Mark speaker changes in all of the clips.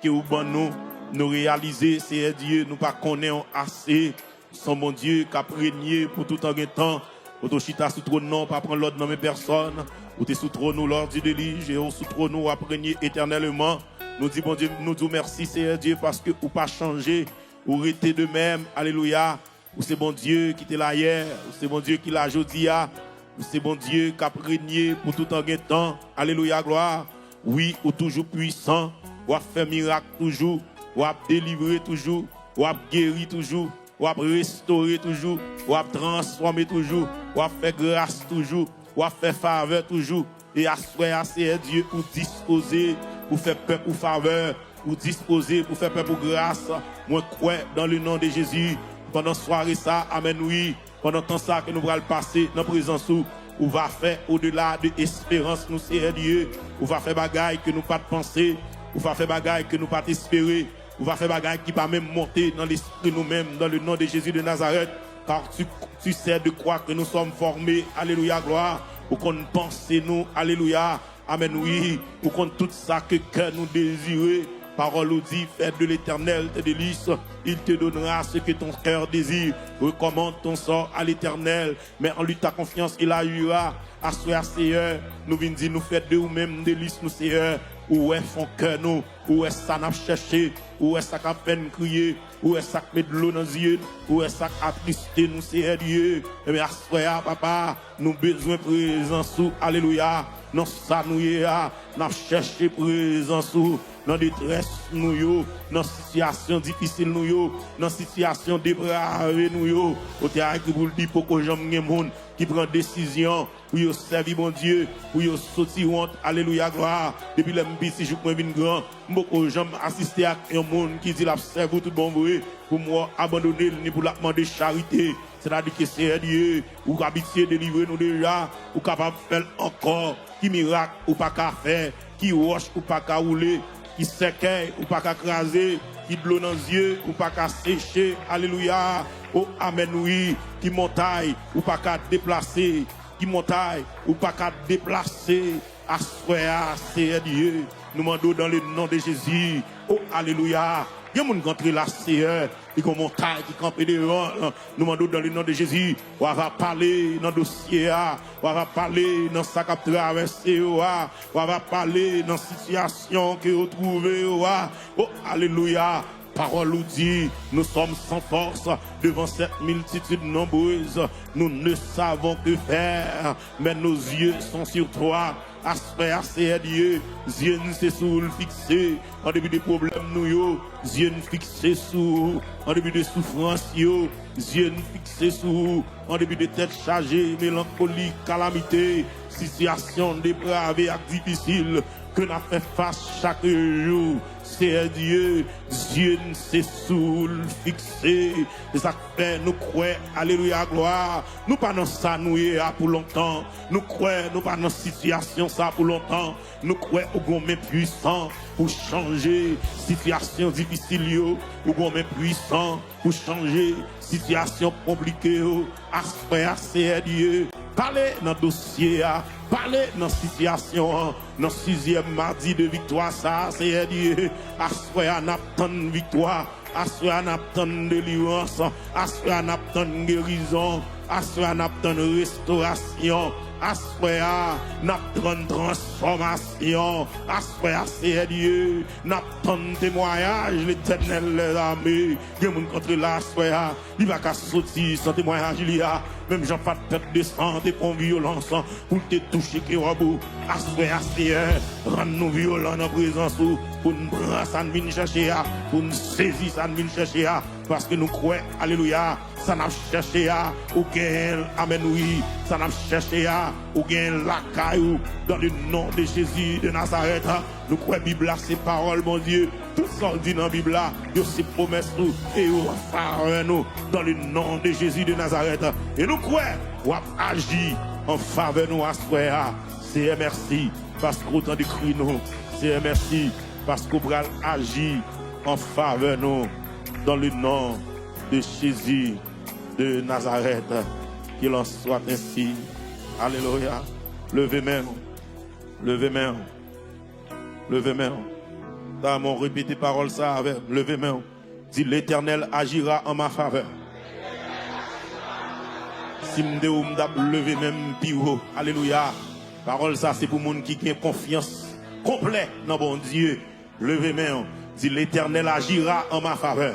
Speaker 1: que ou ban nous réaliser, c'est Dieu, nous pas connaissons assez. Son bon Dieu qui a régné pour tout en temps. Pour tout chita sous trône, non, pas prendre l'ordre dans mes personnes. Ou t'es sous trône, nous, l'ordre du délige, et au sous trône, nous, à régner éternellement. Nous disons, bon Dieu, nous disons merci, Seigneur Dieu, parce que ou pas changé, ou rester de même. Alléluia. Ou c'est bon Dieu qui était là hier, ou c'est bon Dieu qui l'a aujourd'hui, ou c'est bon Dieu qui a régné pour tout en temps. Alléluia, gloire. Oui, ou toujours puissant, ou a fait miracle toujours, ou a délivré toujours, ou a guéri toujours, ou a restauré toujours, ou a transformé toujours, ou a fait grâce toujours, ou a fait faveur toujours, et à soi, c'est Dieu pour disposer, pour faire peuple pour faveur, pour disposer, pour faire peuple pour grâce. Moi, crois dans le nom de Jésus, pendant soirée ça, amen, oui, pendant temps ça que nous allons passer dans la présence ou va faire au-delà de l'espérance, nous, c'est Dieu, ou va faire bagaille que nous pas de penser, ou va faire bagaille que nous pas espérer, ou va faire bagaille qui va même monter dans l'esprit nous-mêmes, dans le nom de Jésus de Nazareth, car tu sais de quoi que nous sommes formés, alléluia, gloire, ou qu'on pense nous, alléluia, amen, oui, ou qu'on tout ça que cœur nous désirait. Parole nous dit, fais de l'Éternel tes délices, il te donnera ce que ton cœur désire. Recommande ton sort à l'Éternel, mais en lui ta confiance, il a eu à soi, Seigneur. Nous venons dire, nous faites de nous-mêmes délices, nous, Seigneur. Où est son cœur, nous? Où est ça n'a cherché? Où est ça qu'a peine crier? Où est ça qui met de l'eau dans les yeux? Où est ça qui a tristé, nous, Seigneur Dieu? Eh bien, à papa, nous besoin de présence, alléluia. Non, ça nous y a, nous cherché présence, dans détresse nous, dans situation difficile nous, dans situation dépravée nous, au théâtre pour le dire, pour que j'aime monde qui prend décision, pour y servir mon Dieu, pour y sortir honte, alléluia, gloire. Depuis l'MB, si je prends une grande, beaucoup j'aime assister à un monde qui dit la serve tout bon vrai, pour moi abandonner ni pour la demander charité. C'est-à-dire que c'est Dieu, ou habitué de délivrer nous déjà, ou capable de faire encore, qui miracle ou pas qu'à faire, qui roche ou pas qu'à rouler, qui séquelle ou pas qu'à craser, qui de l'eau dans les yeux ou pas qu'à sécher, alléluia, oh amen oui, qui montagne ou pas qu'à déplacer, qui montagne ou pas qu'à déplacer, à soi, c'est Dieu, nous demandons dans le nom de Jésus, oh alléluia. Il y a des gens qui sont là, Seigneur, qui ont montagne, qui campent devant. Nous demandons dans le nom de Jésus, on va parler dans le dossier, on va parler dans ce qui a traversé, on va parler dans la situation que vous trouvez. Oh, alléluia. Parole nous dit, nous sommes sans force devant cette multitude nombreuse. Nous ne savons que faire, mais nos yeux sont sur toi. Aspect c'est Dieu, yeux c'est sur le fixé. En début des problèmes, nous, yeux fixés sur. En début de souffrance, yeux fixés sur. En début de tête chargée, mélancolie, calamité, situation dépravée et difficile que nous fait face chaque jour. C'est Dieu, Dieu c'est sous le fixé. Et ça fait nous croire, alléluia, gloire. Nous pas dans ça, nous pour longtemps. Nous croyons, nous pas dans situation ça pour longtemps. Nous croyons au grand mais puissant pour changer situation difficile, au grand mais puissant pour changer situation compliquée. C'est Dieu. Parlez dans le dossier, parlez dans la situation, dans le 6e mardi de victoire, ça, c'est Dieu. Assoya n'attend victoire, assoya n'attend délivrance, assoya n'attend guérison, assoya n'attend restauration. Assoya n'attend transformation, assoya c'est Dieu, n'attend témoignage, l'Éternel les armées, il y a mon contre là, assoya, il va qu'à sortir sans témoignage, il y a, même Jean pas de tête descendre et pour violence, pour te toucher qui robot, assoya Seigneur, rends-nous violents en présence, pour nous prendre ça, nous venir chercher, pour nous saisir ça, nous venir chercher, parce que nous croyons, alléluia, ça n'a cherché, ou gain, amen oui, ça n'a cherché, ou gain la caillou, dans le nom de Jésus de Nazareth. Nous croyons Bible, c'est parole, mon Dieu. Tout ça dit dans la Bible, c'est promesse nous, et on va nous, dans le nom de Jésus de Nazareth. Et nous croyons, on va agir en faveur de nous à soi. C'est merci, parce qu'on entend des cris nous. C'est merci, parce qu'on va agir en faveur de nous, dans le nom de Jésus de Nazareth. Qu'il en soit ainsi. Alléluia. Levez main. Levez main. Levez main. T'as mon répété parole ça avec levé main. Dis l'Éternel agira en ma faveur. Si m'de ou m'dap levé même piro. Alléluia. Parole ça c'est pour moun qui a confiance complète dans bon Dieu. Levez main. Dis l'Éternel agira en ma faveur.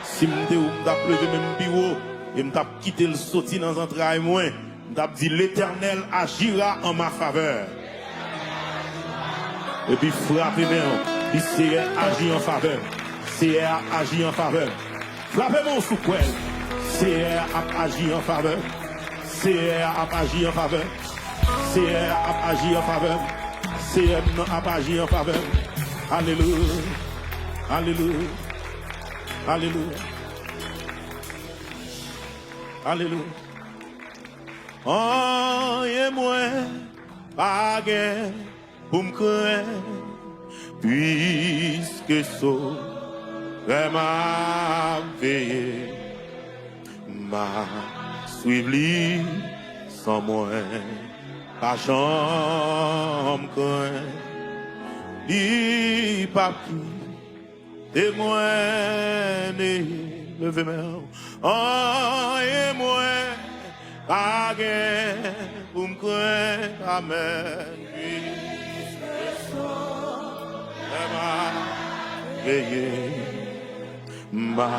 Speaker 1: Si m'de ou m'dap levé même piro et m'dap quitté le sorti dans un travail moins, m'dap dit l'Éternel agira en ma faveur. Et puis frappez main. Puis c'est agit en faveur. C'est agit en faveur. Frappez mon sous-poil. CR a agi en faveur. CR a agi en faveur. CR a agi en faveur. CR a agi en faveur. Alléluia. Alléluia. Alléluia. Alléluia. Oh, et moi, pas gain pour me craindre, puisque so, vraiment veillé. Ma suivli sans moi, pas chambre craint, ni pas qui témoigner, levez main, oh et moi, pas gain pour me craindre, amen, puisque ma veillé, ma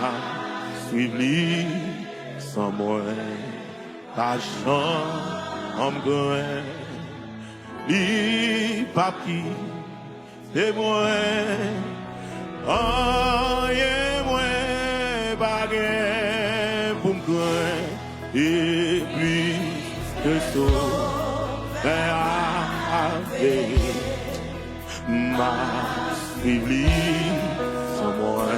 Speaker 1: suivli sans moi, pas chambre craint, ni pas qui témoigner. Oh, et moi, pas gain pour me craindre, et puis que sauver avec ma suivi sans moi,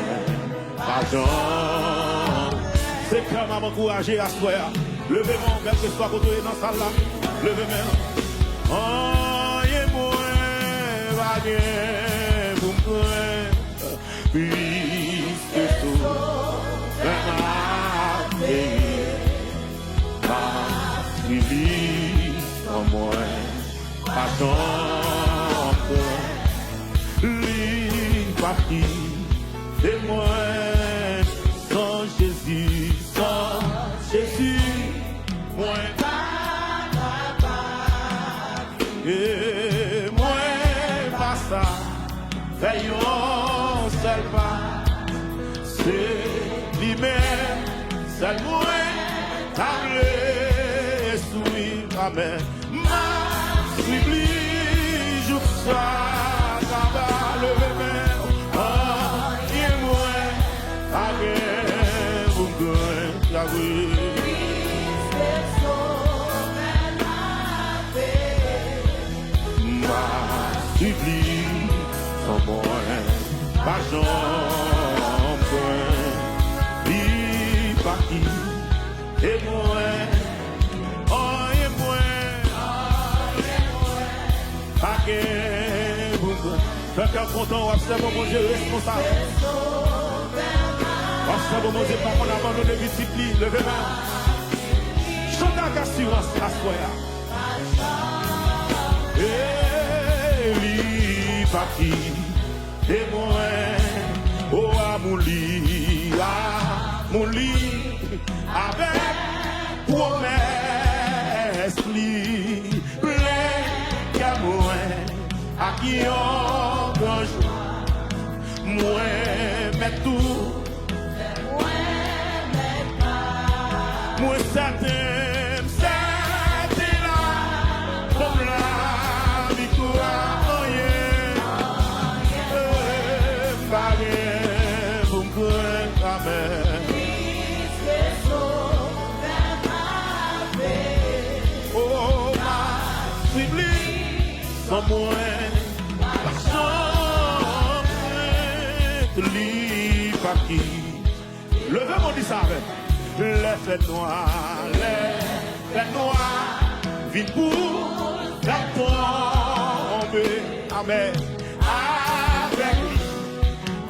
Speaker 1: pas genre. C'est comme à m'encourager à soi. Levez-moi, quel que soit côté dans la salle là. Levez-moi. Oh, et moi, pas gain pour me craindre, puisque tout m'a suivi en moi, pas chambre, lui parti, et moi, sans Jésus, moi, et moi, pas ça, veillons seul pas, c'est lui-même, seul moi, table, souris, amen, ma suivi, joue ça, ça va, lever main, oh, et moi, amen, vous goûtez, la vie. Suivi sans moi, pas jambe, ni parti, et moi, oh et moi, pas que vous, quelqu'un content, observe mon Dieu responsable, observe mon Dieu, pas qu'on abandonne les disciplines, levez-moi, chante avec assurance à soi. Parti et moi oh à mon lit avec promesse li plein qu'à moi à qui on jour moi mais tout moi certain comme la victoire. Sans moi, l'argent li pas qui. Levez mon dit ça avec. Les fêtes noires, vite pour la tomber. Amen. Avec lui,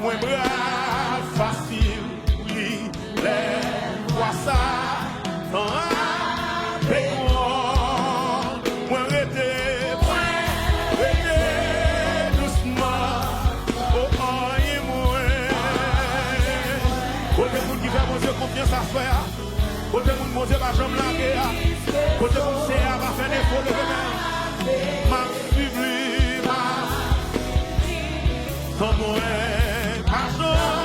Speaker 1: moins brave, facile, oui, les voix ça. Avec moi, moins arrêté, mon Dieu, ma jambe la côté mon CA va faire des faux de ma suivi, sans moi, ma jambe,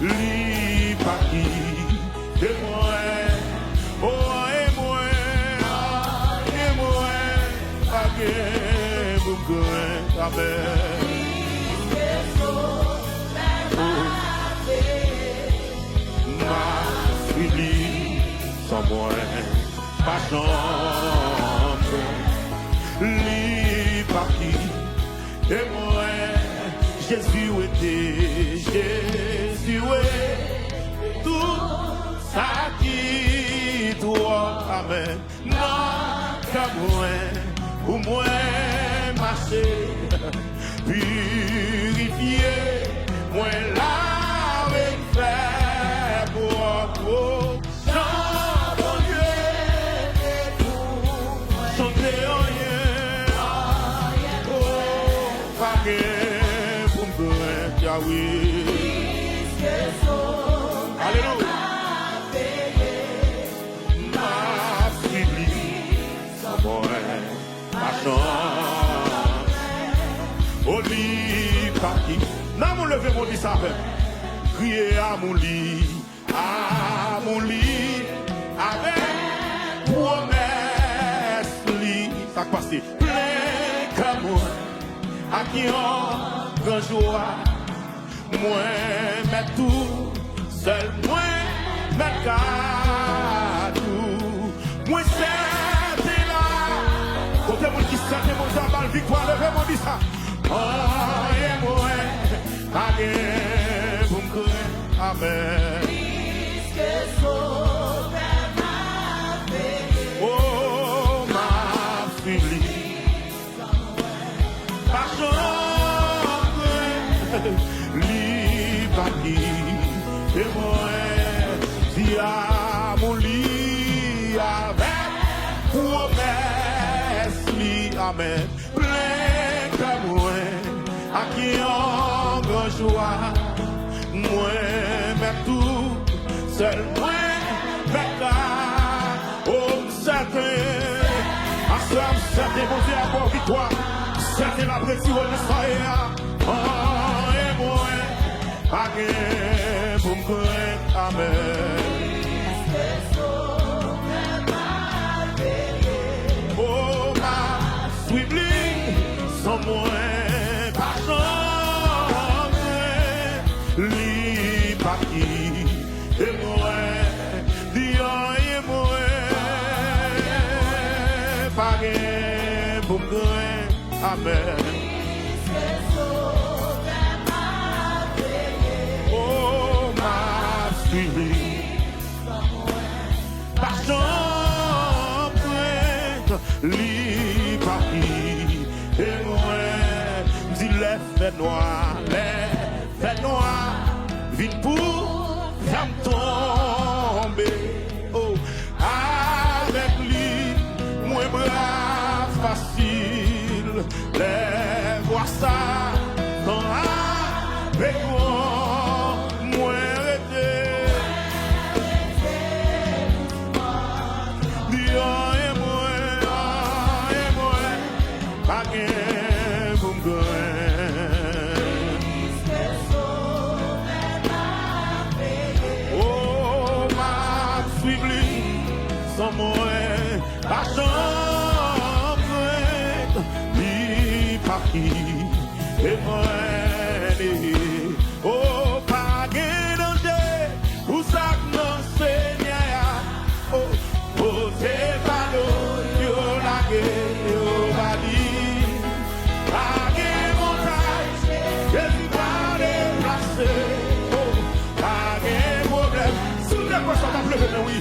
Speaker 1: li pas qui, et moi, oh, et moi, pas que vous goûtez, amen. Sans moi, pas chambre, li parti, et moi, Jésus était, Jésus est tout ça qui toi, amen. Non, comme moi, pour moi, marcher, purifier, moi là, avec faire pour vous. Alléluia. Ma fille, sans moi, ma chance. Au lit, parti. Non, mon levé, mon lit, ça fait. Crier à mon lit, avec promesse, lit. Ça passe, plein comme moi, à qui on grand joie. Moi, mais tout, seul moi, mais tout. Moi, c'est là. Côté mon qui sent mon jambal, victoire, levez mon dit ça. Oh, et moi, amen, pour me courir, amen. Oh, ma fille, pardon. Et moi, si à mon lit, avec promesse, li, amen, plein comme moi, à qui on grand joie, moi, mais tout, seul moi, mais là, oh, certain, à ce certain, mon Dieu, à bon victoire, certain, apprécie, on le sait, oh, et moi, amen, pour me connaître, amen. Oh, ma sweet sans moi, pas chance, li pas qui, et moi, Dieu et moi, pas gain, pour me connaître, amen. Li parti et moi dis les faits noirs vite pour femme tomber oh avec lui moins bras facile les voir ça dans avec moi moins arrêté sans moi, pas chambre, ni parti, et moi, oh, pas de danger, où ça non Seigneur, oh, oh, c'est pas l'eau, yo la guerre, yo va dire, pas de montagne, je suis pas déplacé, oh, pas de problème, sous les poches, ça va pleurer, oui.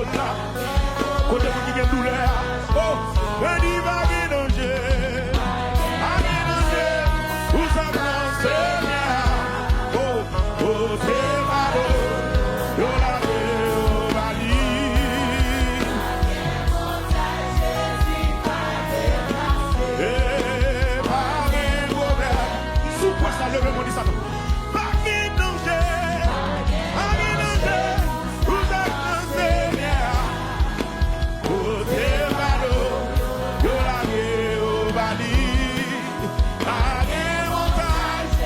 Speaker 1: zone là. Côté qui a douleur. Oh, mais il va gagner danger. A gagner danger. Où ça prend Seigneur. Oh, oh, c'est malo. Yo la au Bali. Eh, pas de problème. Sous quoi ça lève mon dit ça? Pas de danger. A gagner danger. Où ça prend Seigneur. Oh, c'est malo. Yo la au Bali. Pas de montagne.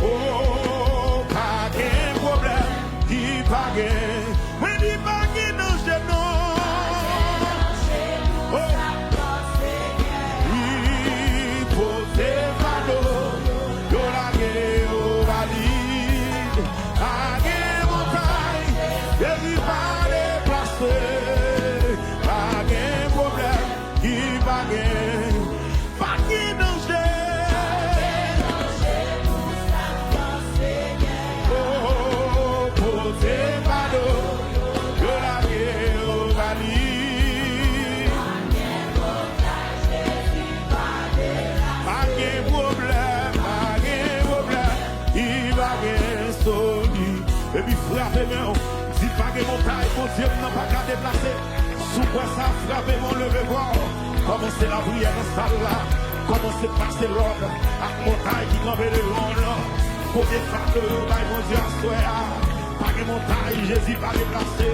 Speaker 1: Oh, pas de problème. Qui pas de. Mais il pas de danger non. Oh, oui, pour c'est malo. Yo la au Bali. Pas de montagne. Et il pas déplacer. Pas de problème. Qui pas de. Pas de danger. Oh, pour c'est malo. Yo la au Bali. Pas de problème, il va gagner solide. Et puis frappez-moi, si pas de montagne, mon Dieu n'a pas qu'à déplacer. Sous quoi ça frappe mon lever voir. Comment c'est la prière dans salle là. Comment c'est passer l'ordre. Avec montagne qui campe le long là. Pour défendre le bail, mon Dieu, à soi. Pas de montagne, Jésus va déplacer.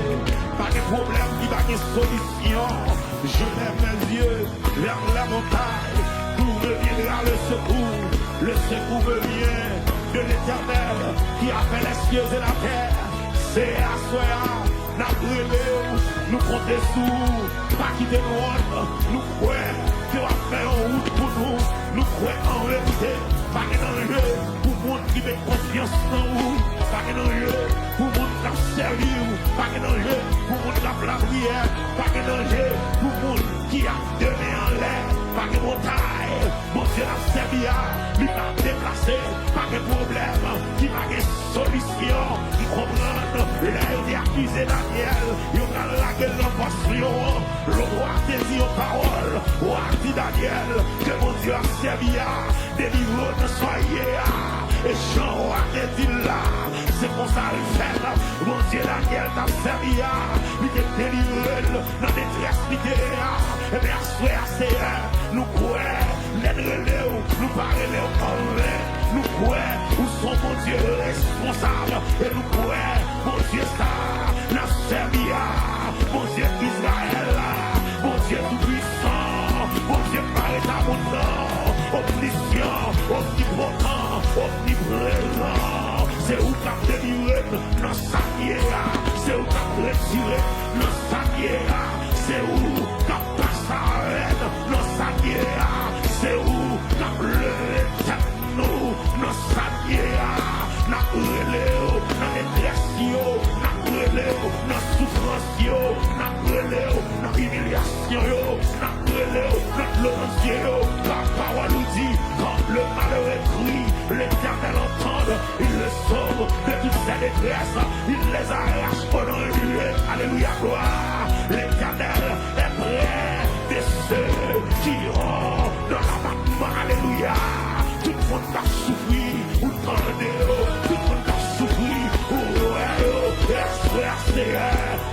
Speaker 1: Pas de problème, il va gagner solution. Je lève mes yeux vers la montagne. D'où me viendra le secours. Le secours me vient de l'Éternel qui a fait les cieux et la terre. C'est à soi, n'a brûlé, nous comptons sous, pas quitter loin, nous croyons que va faire en route pour nous, nous croyons en vérité, pas que dans le jeu, pour le monde qui met confiance en nous, pas que dans le jeu, pour le monde qui a servi, pas que dans le jeu, pour le monde qui a la prière, pas que dans le jeu, pour le monde qui a donné en l'air, pas que mon taille, mon Dieu l'a servi, lui l'a déplacé, pas de problème, qui va des solutions, qui comprennent, l'air d'accusé Daniel, il y a la gueule en passion, le roi saisit aux paroles, roi dit Daniel, que mon Dieu a servi, délivre de soyez, et Jean roi dit là, c'est pour ça le fait, mon Dieu Daniel t'a servi, il t'a délivré dans des détresse, et bien c'est nous croyons, nous parlons comme nous croyons, où sont mon Dieu responsable, et nous croyons, mon Dieu ça, n'a servi mon Dieu Israël, mon Dieu tout-puissant, mon Dieu par abondant, omniscient, omnipotent, omniprésent, c'est où qu'a délivré dans sa guerre, c'est où qu'a retiré dans sa guerre, c'est où qu'a passé dans sa guerre, c'est où qu'a levé nous dans sa guerre, n'a brûlé dans les dépressions, n'a brûlé dans souffrance, n'a brûlé dans l'humiliation, n'a brûlé dans l'orange, la parole nous dit, quand le malheur est pris, l'Éternel entend, il le sauve de toutes ses détresses, il les arrache pendant une nuée, alléluia, gloire, l'Éternel est près de ceux qui iront dans l'abattement, alléluia. Tout le monde a souffri, ou tendez, tout le monde a souffri, ou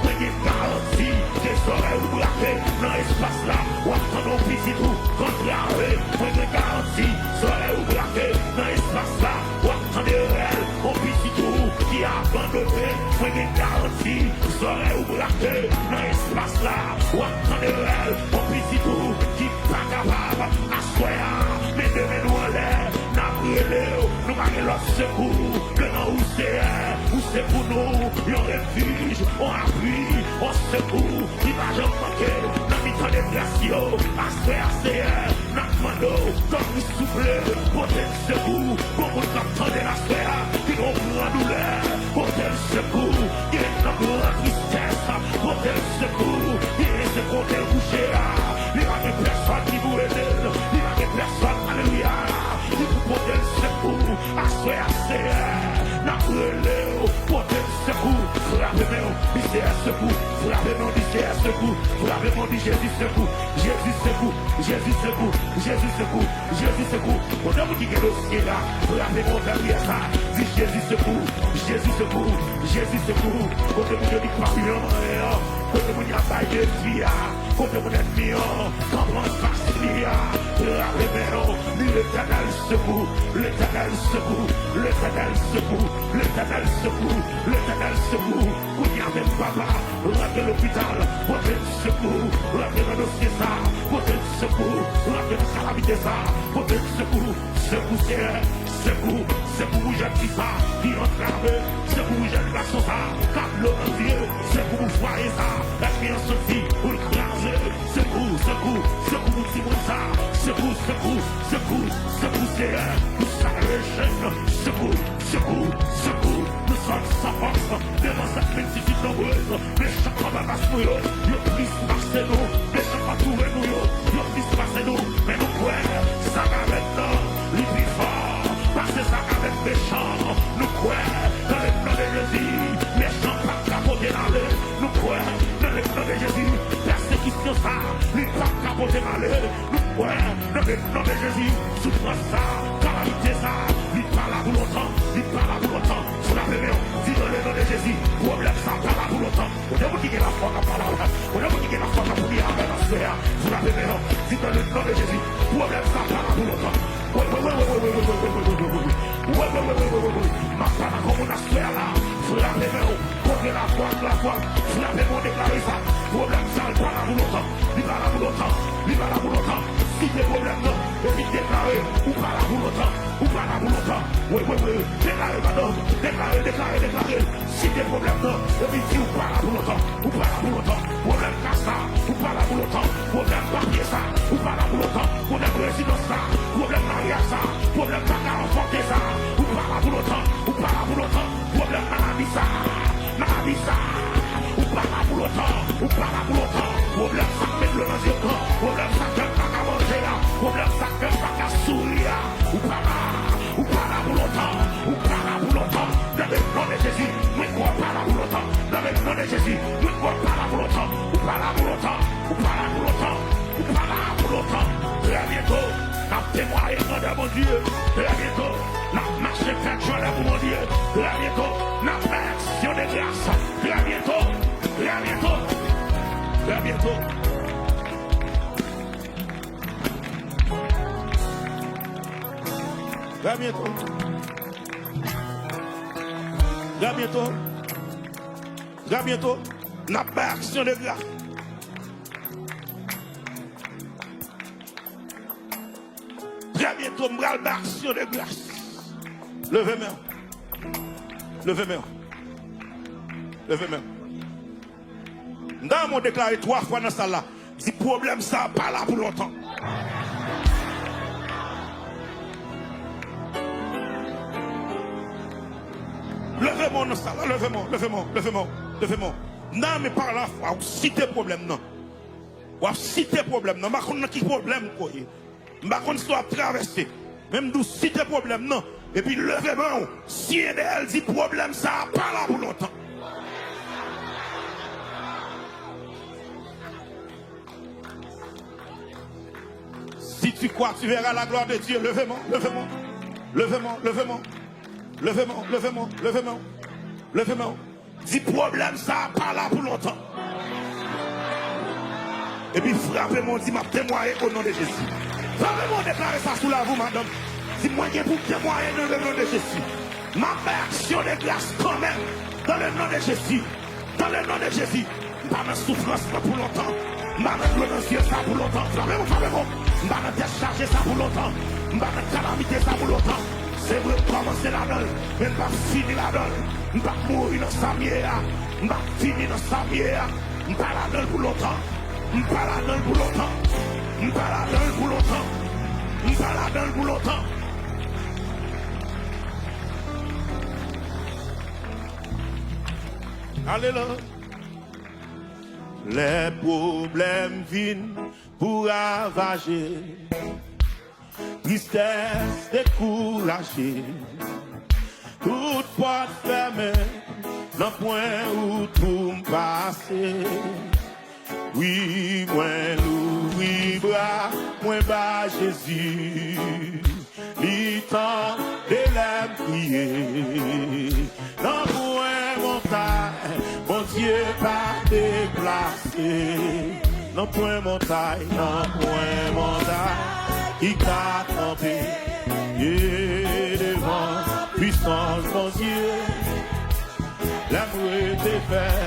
Speaker 1: mais il garantit des oreilles ou braquées dans l'espace là, ou attendons visite ou contrarié, mais il garantit des oreilles ou braquées dans l'espace là, ou attendez elle, on visite ou qui a abandonné, mais il garantit des oreilles ou braquées dans l'espace là, ou attendez elle, on visite ou qui pas capable à soyer, mais demain nous en l'air, n'a brûlé, nous marquons leur secours, que non où c'est pour nous, un refuge, on appuie, on secours, qui va jamais manquer, dans le temps des glaciaux, à se faire, n'a demandé, comme nous souffler, pour tel secours, pour nous attendre la sphère, qui comprend douleur, pour tel secours, qui est dans la tristesse, pour tel secours, qui est ce qu'on est couché, il n'y a que personne qui vous aide, il n'y a que personne, alléluia, qui vous pour tel secours, à se faire, n'a brûlé, pour tel secours, frappez-moi, dis secours, frappez-moi, dis secours, frappez-moi, dis Jésus secours, Jésus secours, Jésus secours, Jésus secours, Jésus secours. On a vous dit que le ciel là, frappez-moi, derrière ça, dis Jésus secours, Jésus secours, Jésus secours. Quand vous dit papillon, quand vous dit attaque de vie, quand vous êtes mis quand on facile, frappez-moi, dis l'éternel secours, l'éternel secours, l'éternel secours, l'éternel secours, l'éternel secours. Vous n'y a même papa, rentrez l'hôpital, votre secours, rentrez dans le dossier ça, votre secours, rentrez dans la calamité ça, votre secours, secours c'est secours, secours je dis ça, qui entrave, secours je garçon ça, car l'homme Dieu, secours voyez ça, l'expérience aussi, pour le craser, secours, secours, secours si bon ça, secours, secours, secours, secours c'est nous savons secours, secours, secours, nous sommes sans force, devant cette multitude nombreuse, les chants comme un masque, ils plus passer nous, les chants pas trouver nous, ils plus passer nous, mais nous quoi, ça va maintenant, les plus forts, parce que ça va être méchant, nous quoi, dans le nom de Jésus, méchant pas capoter dans le, nous quoi, dans le nom de Jésus, persécution ça, les pas capoter dans le, nous quoi, dans le nom de Jésus, souffrance ça, calamité ça, il parle à vous longtemps, il parle à vous longtemps, sous la première, dis dans le nom de Jésus, problème ça, parle à vous longtemps, on a vous dit que la foi n'a pas la place, on a vous dit que la foi n'a pas la sphère, sous la première, dis dans le nom de Jésus, problème ça, parle à vous longtemps. Ma femme comme on a sphère là, frappez-moi, contre la foi, frappez-moi, déclarez ça, problème ça, il parle à vous longtemps, il parle à vous longtemps, il parle à vous longtemps, si des problèmes non, et puis déclarez, ou parle à vous longtemps, ou parle à vous longtemps, oui, déclarez madame, déclarez, si des problèmes non, et puis si vous parlez à vous longtemps, ou parle à vous longtemps, problème cassa, ou parle à vous longtemps, problème papier ça, ou parle à vous longtemps, problème résidence ça, problème mariage ça, problème caca enfanté ça, ou parle à vous longtemps, ou parle à vous longtemps, problème maladie ça, ou parle à vous longtemps, ou parle à vous longtemps, problème ça met le dans le camp, problème ça que pas qu'à manger là, problème ça que pas qu'à sourire, ou parle à vous longtemps, ou parle à vous longtemps, dans le nom de Jésus, nous quoi parle à vous longtemps, dans le nom de Jésus, nous quoi parle à vous longtemps, ou parle à vous longtemps, ou parle à vous longtemps, ou parle à vous longtemps, très bientôt, n'a témoigné de mon Dieu, très bientôt, n'a marché fait joie de mon Dieu, très bientôt, n'a fait action de grâce, très bientôt, très bientôt, très bientôt. Très bientôt. Très bientôt. Très bientôt. N'a pas action de grâce. Très bientôt, on va action de grâce. Levez-moi. Levez-moi. Levez-moi. Dans mon déclaré 3 fois dans ça là. Si problème ça pas là pour longtemps. Levez-moi dans ça là. Levez-moi. Non, mais par la foi, vous citez problème non. Vous citez problème non. Je ne sais pas qui problème quoi. Je ne sais pas traverser. Même d'où citez problème non. Et puis levez-moi. Si elle dit problème ça pas là pour longtemps. Si tu crois, tu verras la gloire de Dieu. Levez-moi. Dis problème ça, pas là pour longtemps. Et puis frappez-moi, dis m'a témoigné au nom de Jésus. Frappez-moi, déclarez ça sous la vous, madame. Si moi j'ai pour témoigner dans le nom de Jésus. Ma action de grâce quand même. Dans le nom de Jésus. Dans le nom de Jésus. Pas ma souffrance pour longtemps. Pas ma glorieux ça pour longtemps. Frappez-moi. Pas ma décharger ça pour longtemps. Pas ma calamité ça pour longtemps. C'est vrai commencer la donne, mais pas finir la donne. Pas mourir dans sa mière. Pas finir dans sa mière. Pas la donne pour longtemps. Pas la donne pour longtemps. Pas la donne pour longtemps. Pas la donne pour longtemps. Alléluia. Les problèmes viennent pour ravager. Tristesse découragée. Toute porte fermée. dans point où tout me passe. Oui, moi l'ouvri bras, moi bas Jésus. Il temps de la prier. Dans point montagne, mon Dieu pas déplacé. Dans point montagne, il t'a campé. Et devant puissance, mon Dieu, l'amour était fait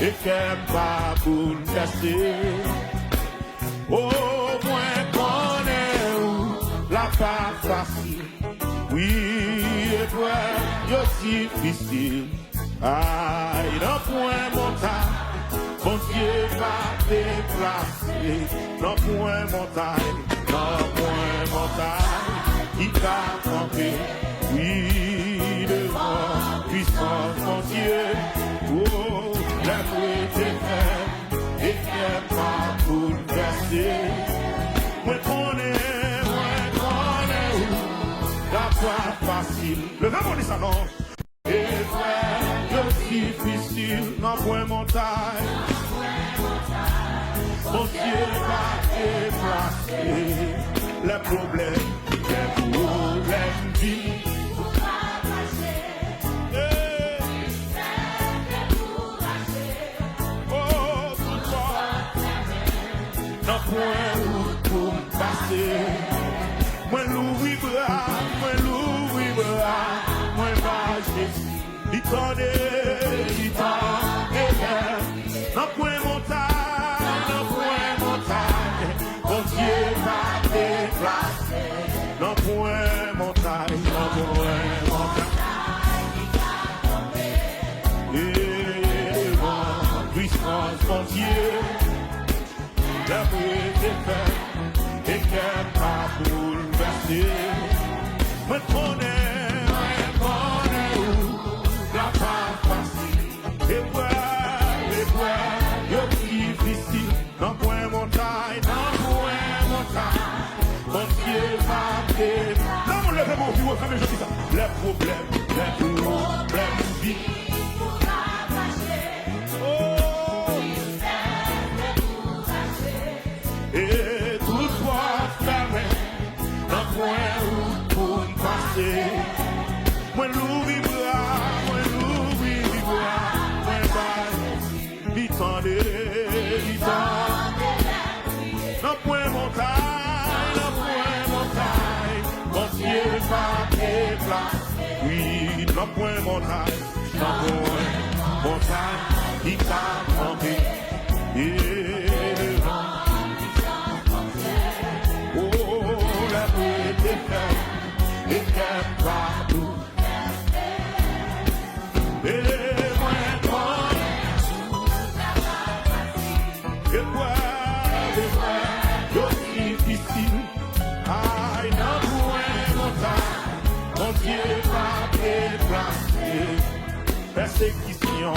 Speaker 1: et qu'elle pas bouleversé. Au moins qu'on est où la part facile, oui, et toi, c'est difficile. Aïe, dans point montagne, mon Dieu va déplacer. Dans point montagne, il t'a campé. Oui, devant puissance, mon Dieu. Oh, la nuit est faite et qu'elle va bouleverser. Moi connais où la voie facile. Le vraiment dit ça non. Et frère, c'est difficile dans point montagne. Mon Dieu va déplacer les problèmes vie. Dans point où pour passer, moi l'ouvri bras, moi va Jésus. Il t'en dans point montagne, mon Dieu va déplacer. Dans point montagne, et devant puissance, mon Dieu. La vie est faite et qu'elle m'a bouleversé. Moi connais où la part facile. Et moi, yo difficile. Dans point montagne, mon Dieu va faire. Là, on lève mon vieux, comme je dis ça. Les problèmes vie. Et tout soit fermé dans point où pour me passer. Moi l'ouvri bras, moi bas. Il tendait, dans point montagne, mon Dieu va déplacer. Oui, dans point montagne, il t'a campé. Et qu'elle va tout. Et moi, yo difficile. Aïe, non, mon Dieu va déplacer. Persécution,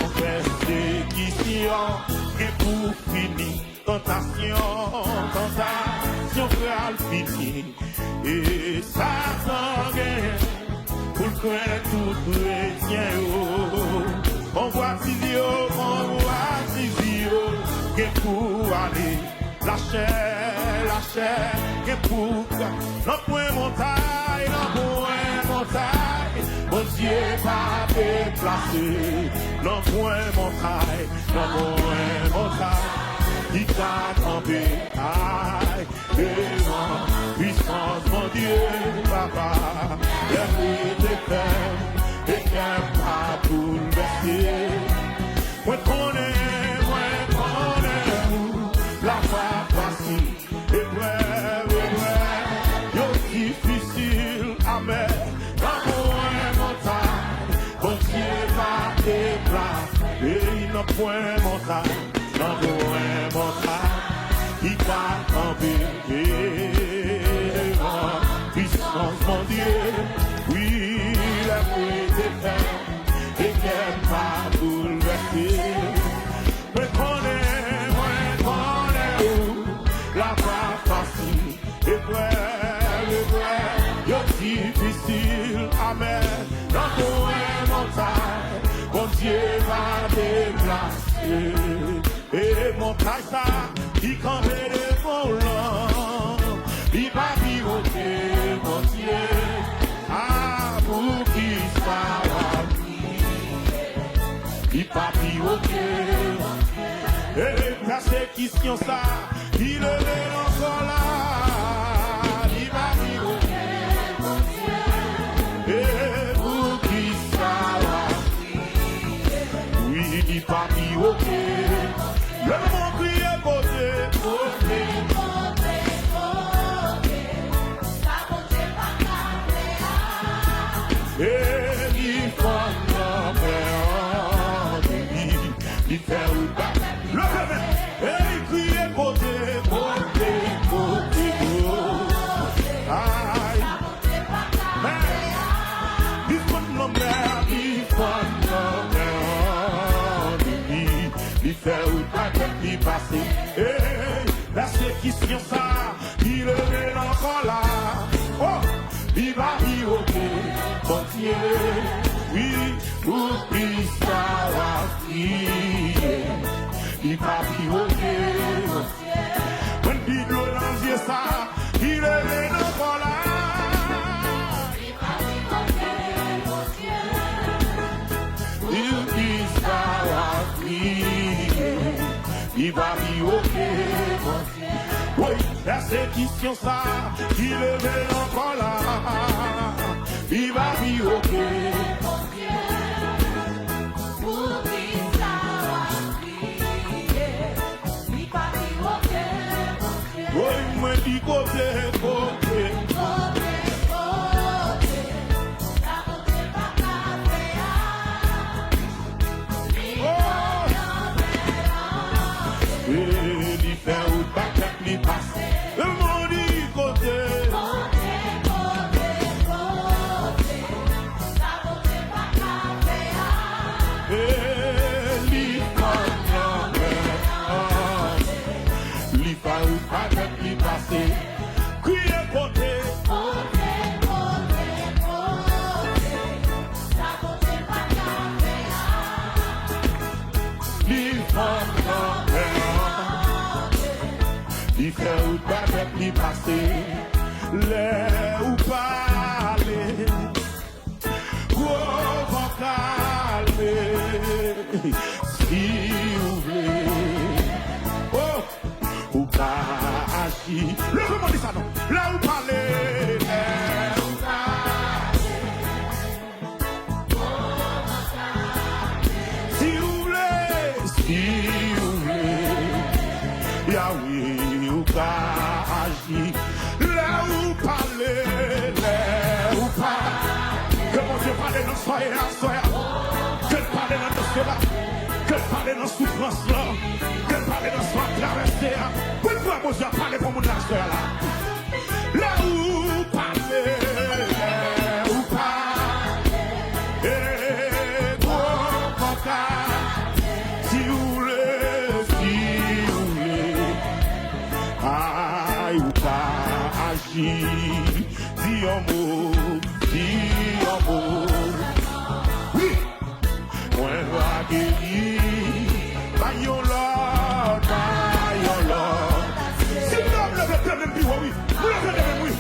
Speaker 1: et pour finir. Tentation, va finir. Et Satan gagne pour craindre tout chrétien. On voit Tizio, et pour aller. La chair, et pour non point montagne, mon Dieu va déplacer. Non point montagne, il t'a campé. Aïe, devant puissance, mon Dieu, papa, la vie est ferme et qu'elle va bouleverser. Moi connais la voie facile et vrai, yo difficile, amen. Dans mon Dieu va déplacer. Et il n'a point montagne, dans mon il t'a campé. Puissance, mon Dieu, oui, la pluie est faite et qu'elle va bouleverser. Mais connais où la voie facile et vrai, yo difficile, amen. Dans mon montagne, mon Dieu Dieu va déplacer. Et mon ça, il campait devant l'homme. Il va vivre, mon Dieu. Ah, pour qui ça va vivre. Il va vivre, et persécution ça, il est encore là. Il va vivre, et pour qui ça va vivre. Oui, il va vivre. Le monde crie côté, côté. Et il faut il fait ou pas. Le bébé, et il crie côté, côté, côté, côté. Aïe. Il faut nos mères, il faut nos mères. Il fait ou pas, il passe. Et la séquistion ça, il est encore là. Oh, il va y continuer. Oui, oublie ça va crier. Il va pivoter. Quand il doit lancer ça, il est encore là. Il va pivoter. Oublie ça va crier. Il va pivoter. Oui, la séquistion ça, il est encore là. Il va pivoter. Côté, côté, côté, il fait ou pas qu'il passe. Le monde dit côté, côté, côté, côté. Ça côté pas qu'à il fait ou pas qu'il passe. Criez côté, côté, côté, côté. Ça côté pas qu'à il fait ou pas qu'il passe. Les ou parler, ou va calmer. Si vous voulez, oh, ou pas agir. Le comment dit ça non? Là où parler, les ou parler, si vous voulez, si vous voulez, Yahweh ou pas agir. Là où parler, les ou parler. Que mon Dieu parle dans soyez à soyez. Que parle dans notre cela. Que parle dans souffrance là. Que parle dans soin traversé. Pourquoi mon Dieu parle pour mon soyez là? Là où parler, les ou parler. Et bon si vous voulez, si vous voulez. Aïe ou pas agir. Dis un mot, dis un mot. Oui, moi va guérir. Bayon Lord, bayon Lord. Si l'homme le veut même plus, oui, vous le faites même, oui.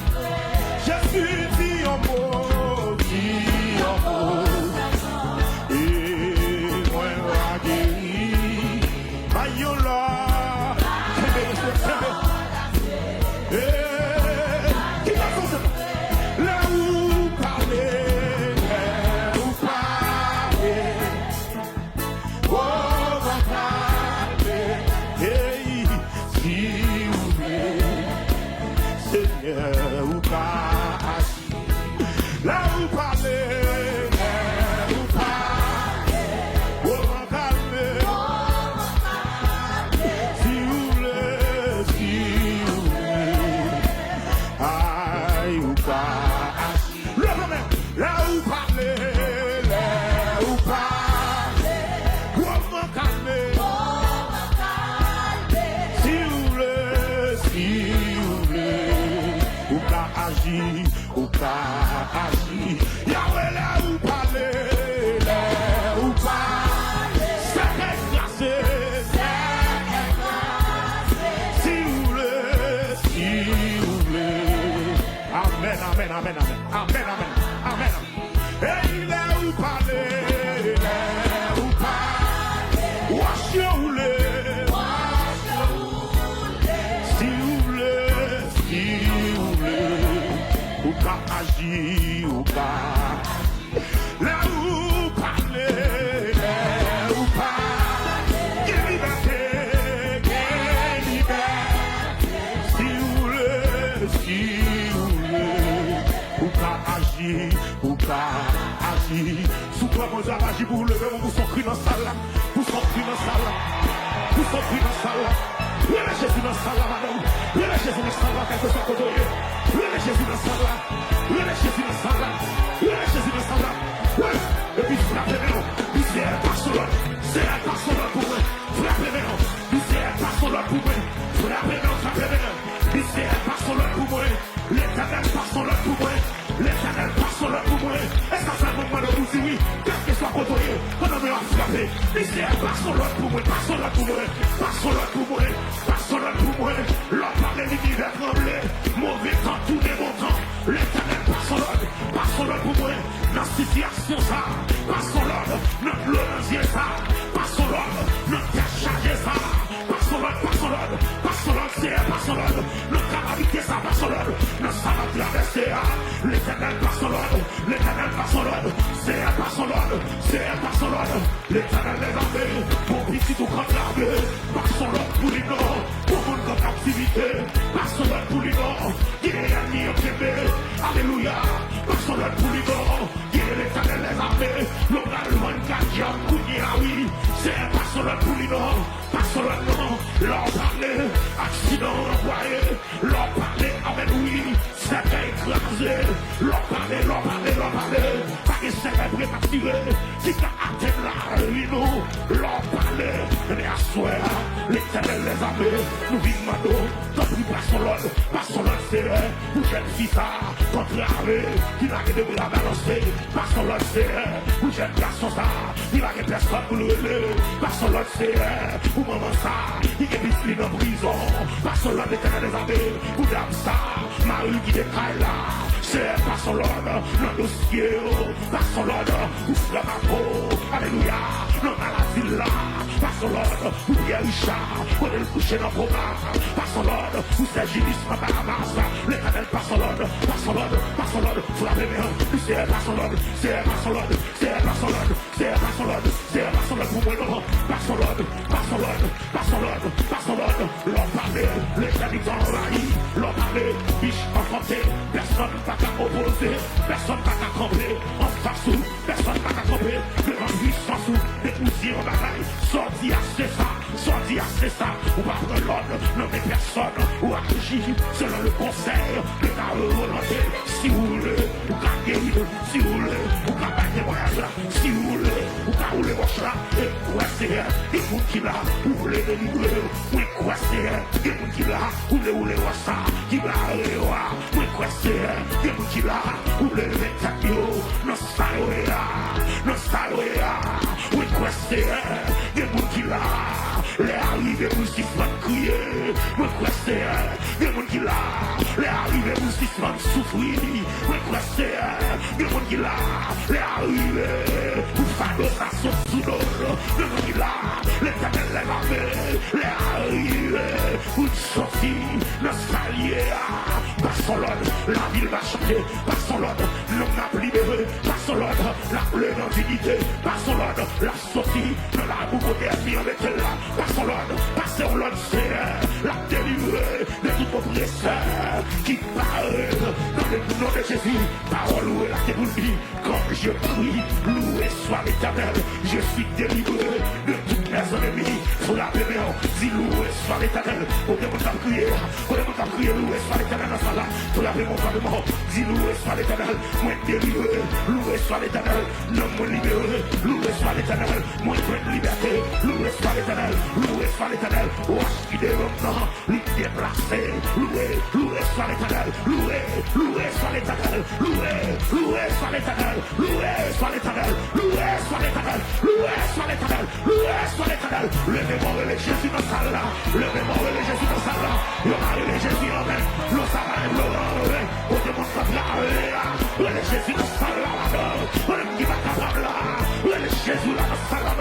Speaker 1: Jésus dit un mot, dis un mot. Et moi va guérir. Bayon Lord. Là où parler, là où parler, oh, va parler, hey, si vous voulez, Seigneur, ou pas agir. Là où parler, là où parler, oh, va calmer, si vous voulez, si vous voulez. Aïe ou pas, le moment, là où parler, là où parler, comment calmer, si vous voulez, ou pas agir, ou pas agir, Yahweh là où parler, là où parler. agis ou pas. Là où parler, là où parler, quelle liberté, quelle liberté. Si vous voulez, ou pas agir, ou pas agir. Sous toi, vous avez agi pour lever, vous sont pris dans la salle, vous sont pris dans la salle, vous sont pris dans la salle. Prenez Jésus dans la salle, madame. Prenez Jésus dans la salle, quelque soit côté. Prenez Jésus dans la salle. Prenez Jésus dans la salle. Prenez Jésus dans la salle. Et puis frappez-le. C'est un Barcelone. C'est un Barcelone pour moi. Frappez-le. C'est un Barcelone pour moi. Frappez-le, frappez-le. C'est un Barcelone pour moi. L'éternel Barcelone pour moi. L'éternel Barcelone pour moi. Est-ce que ça me demande de vous dire oui? Quel que soit côté. On a bien frappé. C'est un Barcelone pour moi. Barcelone pour moi. Barcelone pour moi. Barcelone pour moi. L'homme par l'univers tremblé. Mauvais temps, tout est bon temps. L'éternel Barcelone. Barcelone pour moi. Dans la situation ça. Barcelone. Notre l'orange ça. Barcelone. Notre chargé ça. Barcelone, Barcelone. Barcelone, c'est Barcelone. Notre calamité ça. Barcelone. Notre salle traversée. L'éternel Barcelone. L'éternel Barcelone. C'est Barcelone. C'est Barcelone. L'éternel des armées. Pour petit tout contre l'armée. Barcelone pour les nord. Pour mon comme captivité. Barcelone pour les nord. Il est ennemi au Québec. Alléluia. Barcelone pour les nord. Il est l'éternel des armées. L'homme a le 24 jours. Oui. C'est Barcelone pour les nord. Barcelone non. L'homme parlait. Accident envoyé. L'homme parlait. Amen oui. C'est écrasé. L'homme parlait. L'homme parlait. L'homme parlait. Pas que c'est un vrai capturé. Si t'as atteint la réunion. L'homme parlait. Et à soi. L'éternel les armées. Nous vivons maintenant. Tant pis Barcelone. Barcelone c'est vrai. Pour jeune fille ça. Contre l'armée. Qui n'a que de la balancer. Barcelone c'est vrai. Pour jeune garçon ça. Il n'a que personne pour le relais. Barcelone c'est vrai. Pour maman ça. Il est biscuit en prison. Barcelone l'éternel des armées. Pour dame ça. Marie qui décaille là. C'est Barcelone. Dans le dossier. Barcelone. Où se ma peau. Alléluia. Dans la ville là. Barcelone. Où Pierre Richard. Où est le coucher dans le programme. Barcelone. Où c'est Gilis dans Bahamas. L'éternel Barcelone. Barcelone. Barcelone. Frappez-moi. C'est Barcelone. C'est Barcelone. C'est Barcelone. C'est Barcelone. C'est Barcelone. Pour moi non. Barcelone. Barcelone. Barcelone. Barcelone. L'on parlait. Les habitants envahis. L'on parlait. Biche enfanté. Personne n'a qu'à opposer. Personne n'a qu'à camper. En face ou. Personne n'a qu'à camper. Devant puissance ou. Des poussiers en bataille. Sorti à ça. Sorti à ça. Ou pas prendre l'ordre. Nommer personne. Ou agir selon le conseil de ta volonté. Si vous voulez. Ou qu'à guérir. Si vous voulez. Ou qu'à battre voyage là. Si vous voulez. Ou qu'à rouler votre là. Et quoi c'est. Et vous qui là. Vous voulez délivrer. Oui quoi c'est. Et vous qui là. Vous voulez rouler votre ça. Qui va aller voir. Oui quoi c'est. Et vous qui là. Vous voulez lever ta bio. Non ça est là. Non ça est là. Oui quoi c'est. Et vous qui là. Les arrivés pour s'y faire crier. Oui quoi c'est. Et vous qui là. Les arrivés pour s'y faire souffrir. Oui quoi c'est. Et vous qui là. Les arrivés pour faire de sa sauce sous l'eau. Et vous qui là. L'éternel les armées. Les arrivés pour sortir. Dans salier. Barcelone, la ville va chanter. Barcelone, l'homme n'a plus libéré. Barcelone, la pleine dignité. Barcelone, la sortie de la boucle dernière était là. Barcelone, Barcelone, c'est la délivrée de tout oppresseur qui parle dans le nom de Jésus. Parole louée la théorie. Quand je prie, loué soit l'Éternel. Je suis délivré de toutes mes ennemis. Faut la bébé, dis loué soit l'Éternel. Pour que vous crier, pour que vous crier, loué soit l'Éternel. Pour la mon parlement, dis loué soit l'Éternel, moi délivré, loué soit l'Éternel, non moi libéré, loué soit l'Éternel, moi pleine liberté, loué soit l'Éternel, loué soit l'Éternel, wash qui développement, lui déplacé, loué soit l'Éternel, loué soit l'Éternel, loué soit l'Éternel, loué soit l'Éternel, loué soit l'Éternel, loué soit l'Éternel, loué soit l'Éternel, le mémoire de Jésus dans sa là, le mémoire de Jésus dans sa là, le mari de Jésus en même, le sabbat. Pour te montrer la Jésus dans sa là, qui va capable là, Jésus là dans sa là,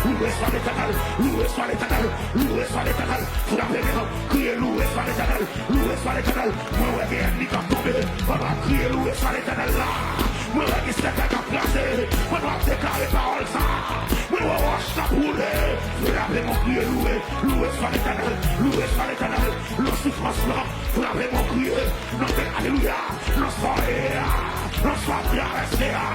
Speaker 1: loué soit l'éternel, loué soit l'éternel, loué soit l'éternel. Vous l'avez bien, criez loué soit l'éternel, loué soit l'éternel. Moi, ouais, bien, ni qu'à tomber, on va crier loué soit l'éternel là. Moi, ouais, qui s'est qu'à placer, on va déclarer parole ça. Moi, ouais, roche la boule, vous l'avez mon crier loué, loué soit l'éternel, loué soit l'éternel. Le souffrance là, vous l'avez mon crier, non, alléluia, non, soirée, non, soirée, restez là.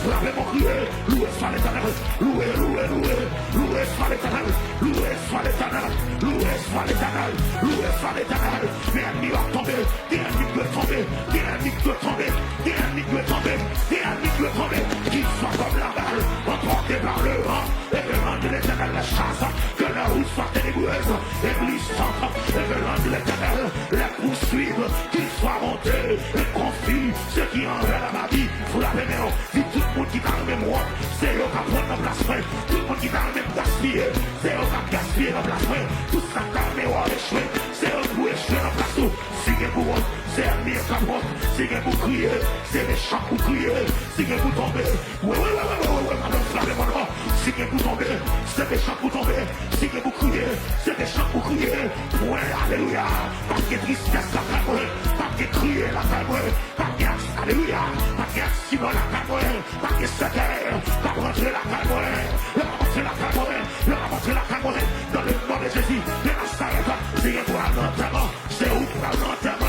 Speaker 1: Vous l'avez mon crier, loué soit l'éternel, loué, loué, loué, loué soit l'éternel, loué soit l'éternel, loué soit l'éternel, loué soit l'éternel. Des ennemis vont tomber, des ennemis peuvent tomber, des ennemis peuvent tomber, des ennemis peuvent tomber, des ennemis peuvent tomber, qu'ils soient comme la balle, emportés par le vent, et que l'ange de l'éternel la chasse, que la route soit ténébreuse et glissante, et que l'ange de l'éternel la poursuive, qu'ils soient montés et confient ceux qui envers la vie. Vous l'avez mis, dit tout le monde qui t'a remis moi, c'est eux qui prennent notre place, tout le monde qui t'a remis gaspillé, c'est eux qui gaspillé notre place, tout ça t'a remis à échouer, c'est eux qui échouer notre place, si vous pour c'est un mire capote, si vous criez, c'est méchant pour crier, si vous tombez, ouais, madame Flavie, mon nom, si vous tombez, c'est méchant pour tomber, si vous criez, c'est méchant pour crier, ouais, alléluia, parce que tristesse la camoue, parce que crier la camoue, parce que alléluia, parce que accident la camoue, parce que c'est terre, pas rentrer la camoue, rentrer la camoue, rentrer la camoue, dans le nom de Jésus, de Nazareth, si vous avez l'enterrement, c'est où pour l'enterrement,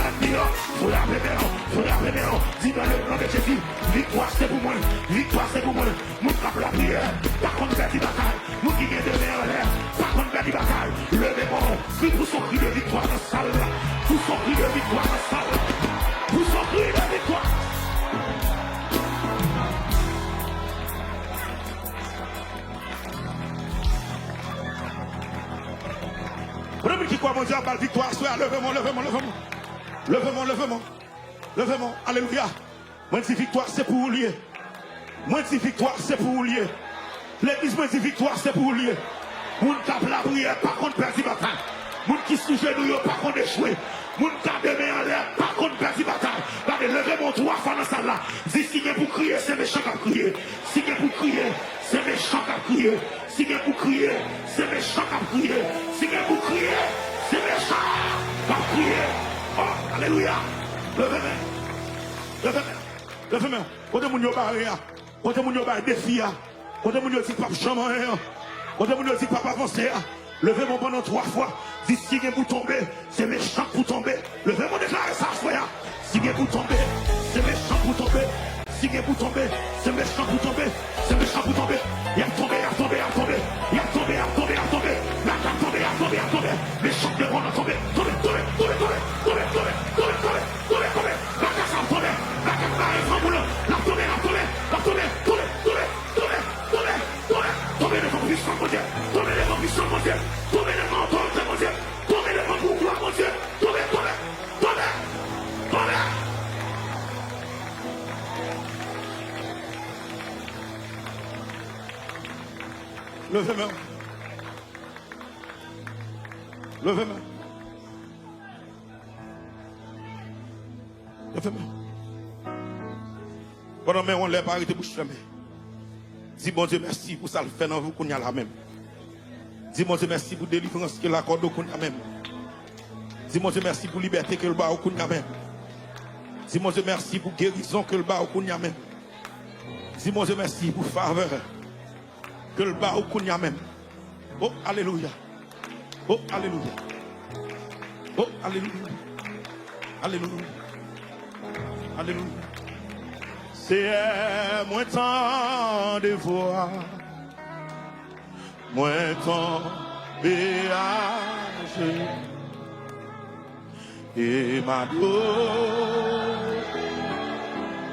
Speaker 1: vous l'avez bien, dis dans le nom de Jésus, victoire c'est pour moi, victoire c'est pour moi, mon cap la prière, par contre perdre bataille, mon qui vient de en l'air, par contre perdre bataille, levez-moi, puis pour son cri de victoire dans la salle, pour son cri de victoire dans la salle, pour son cri de victoire. Premier qui croit mon Dieu, par victoire, soit levez-moi, levez-moi, levez-moi. Levez-moi, levez-moi, levez-moi, alléluia. Moi dis victoire c'est pour lier. Moi dis victoire c'est pour lier. L'église moi dit victoire c'est pour lier. Moun tape la prière par contre perdre bataille. Moun qui sous genou par contre échoué. Moun tape des mains en l'air par contre perdre bataille. Regardez, levez-moi 3 fois dans ça là. Dis si vous pour crier c'est méchant qu'à crier. Si vous pour crier c'est méchant qu'à crier. Si vous pour crier c'est méchant qu'à crier. Si vous pour crier c'est méchant qu'à crier. Oh, alléluia. Levez-moi. Levez-moi. Levez-moi. Quand vous avez barrière, quand vous avez défi, quand vous avez dit pas chaman, quand vous avez dit pas avancer, levez-moi pendant 3 fois. Dis si vous tombez, c'est méchant pour tomber. Levez-moi déclarer ça, frère. Si vous tombez, c'est méchant pour tomber. Si vous tombez, c'est méchant pour tomber. C'est méchant pour tomber. Il a tombé, il a tombé, il a tombé. Il a tombé, il a tombé, il a tombé. Il a tombé, il a tombé, il a tombé. Méchant de rôle a tombé. Tombé, tombé, tombé, tombé, tombé, tombé, tombé, tombé, tombé, tombé. La casse a tombé. La casse a tombé. La tombé, la tombé, la tombé, tombé, tombé, tombé, tombé, tombé. Tombé de mon puissant, mon Dieu. Tombé de mon puissant, mon Dieu. Tombé de mon autorité, mon Dieu. Tombé de mon pouvoir, mon Dieu. Tombé, tombé, tombé, tombé. Levez-moi. Levez-moi. Levez-moi. Pendant que on lève, arrêtez bouche fermée. Dis bon Dieu merci pour ça le fait dans vous qu'on y a la même. Dis bon Dieu merci pour délivrance que l'accorde qu'on y a même. Dis bon Dieu merci pour liberté que le bas qu'on y a même. Dis bon Dieu merci pour guérison que le bas qu'on y a même. Dis bon Dieu merci pour faveur que le bas qu'on y a même. Oh alléluia. Oh alléluia. Oh alléluia. Alléluia. Alléluia. C'est moins temps de voir, moins temps péage et ma gloire.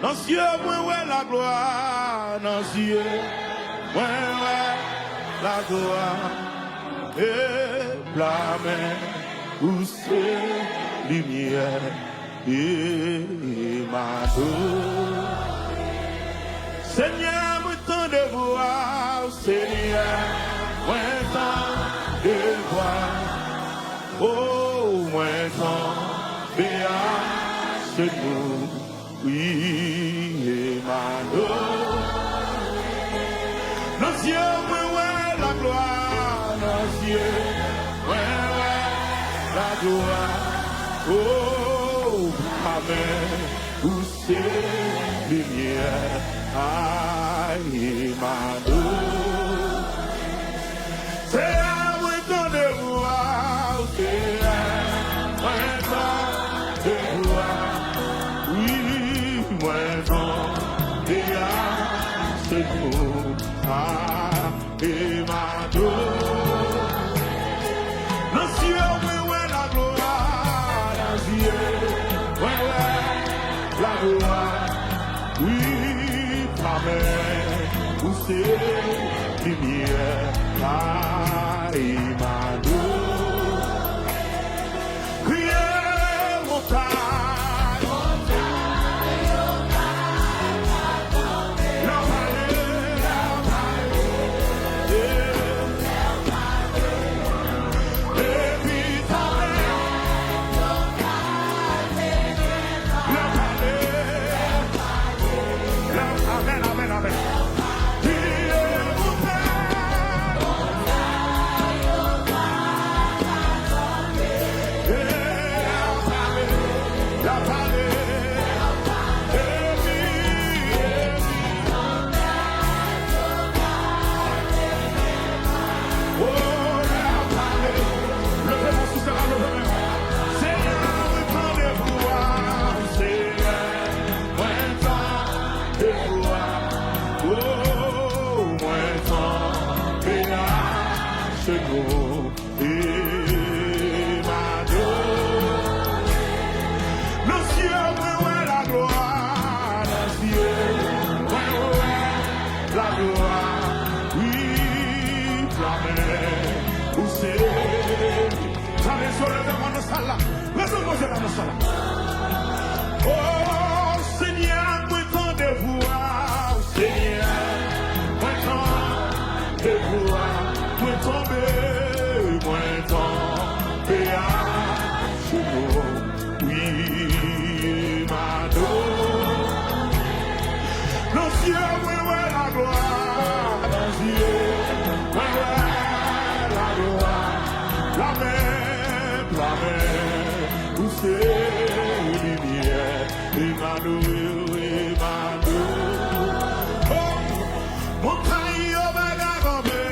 Speaker 1: Dans cieux, moi ouais la gloire, dans cieux, moi ouais la gloire et la main pousse lumière et ma gloire. Seigneur, moi tant de voir, Seigneur, moi tant de voir, oh, moi tant de nous, oui, Emmanuel. Nos yeux, moi, ouais, la gloire. cieux, ouais, ouais, la gloire. Oh, Amen, où c'est lumière, aïe, ma c'est à moi qu'on de voir, c'est à moi qu'on de voir, oui, moi qu'on de c'est nous, aïe, ma dans ciel, ouais, la gloire, dans ciel, ouais, la gloire, oui, Amen, où c'est lumière, aïe, ma criez montagne, la Amen, amen. Oh Seigneur, moi tant de voir, Seigneur, moi tant de voir, moi tomber, moi tomber à genoux, oui, ma non ciel, oui, la gloire, dans ciel, oui, la gloire, la mer, où c'est lumière, Emmanuel, oh, montagne au bagabé,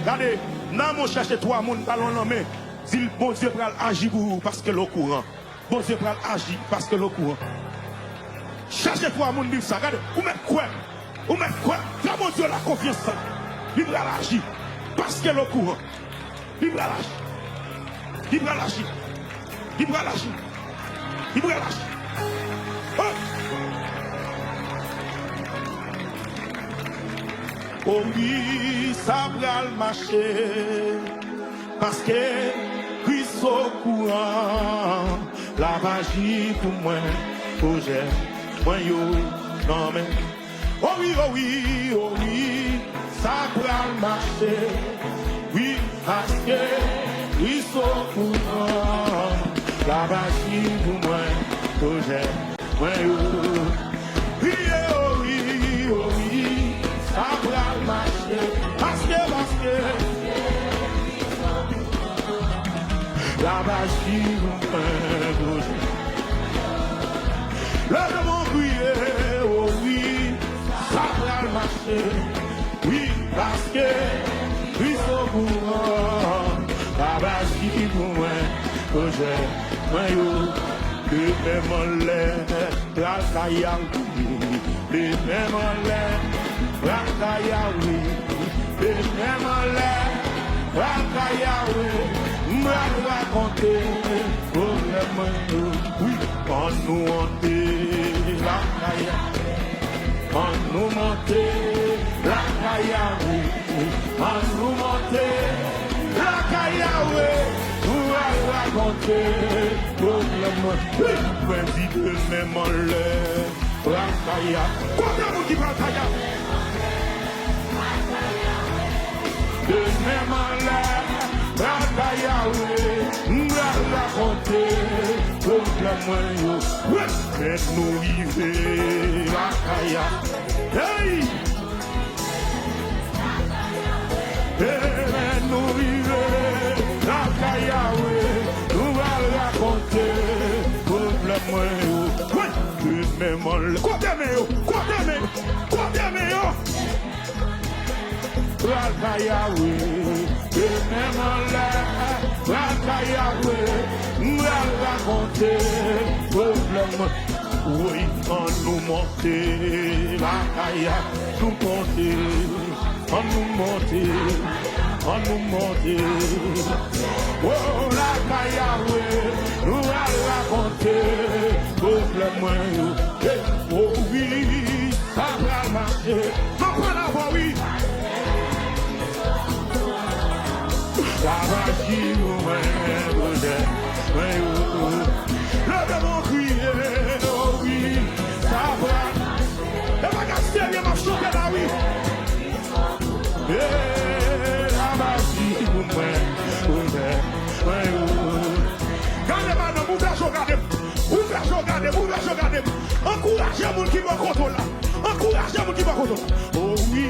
Speaker 1: Regardez, non, mon chercher trois moun ballon nommé. Dit bon Dieu pral agir pour vous parce que l'eau courant. Bon Dieu pral agir parce que l'eau courant. Cherchez trois moun dire ça. Regardez, ou mettre quoi? Ou mettre quoi? Là, mon Dieu la confiance ça. Il pral agir parce que l'eau courant. Il pral agir. Il pral agir. Il pral agir. Il pral agir. Oh oui, ça va marcher, parce que Christ au courant, la magie pour moi, pour j'ai, moi yo, non mais, oh oui, ça va marcher, oui, parce que Christ au courant, la magie pour moi, pour j'ai, moi yo, oui, ça va marcher, parce que la magie vous fait bouger. Le démon crier, oh oui, ça va marcher, oui, parce que Christ au courant, la magie vous fait bouger. Moi yo, le même en l'air, la caillou, le même en l'air. Rakayawe, Benemale, Rakayawe, m'a raconté, problème, oui, on nous monte, Rakayawe, on nous monte, Rakayawe, on nous monte, Rakayawe, m'a raconté, problème, oui, président de même en l'air, Rakayawe, quoi de qui Rakayawe? De même en l'air, Rakayawe, m'a raconté, problème, faites-nous vivre, Rakayawe, hey! Faites-nous vivre, Rakayawe, nous va raconter, problème, de même en l'air, quoi d'aimer, Rakayawe, même en l'air, Rakayawe, nous allons raconter, problème, oui, on nous monter, Rakayawe, nous monter, on nous monter, oh, Rakayawe, nous allons raconter, problème, oh oui, ça va marcher, non pas d'avoir, oui. Ça va chier, le démon crier, oh oui, ça va. Et ma casse, il m'a chopé là, oui. Ça va chier, regardez-moi, regardez. Encouragez mon qui va contre là. Encouragez mon qui va contre. Oh oui,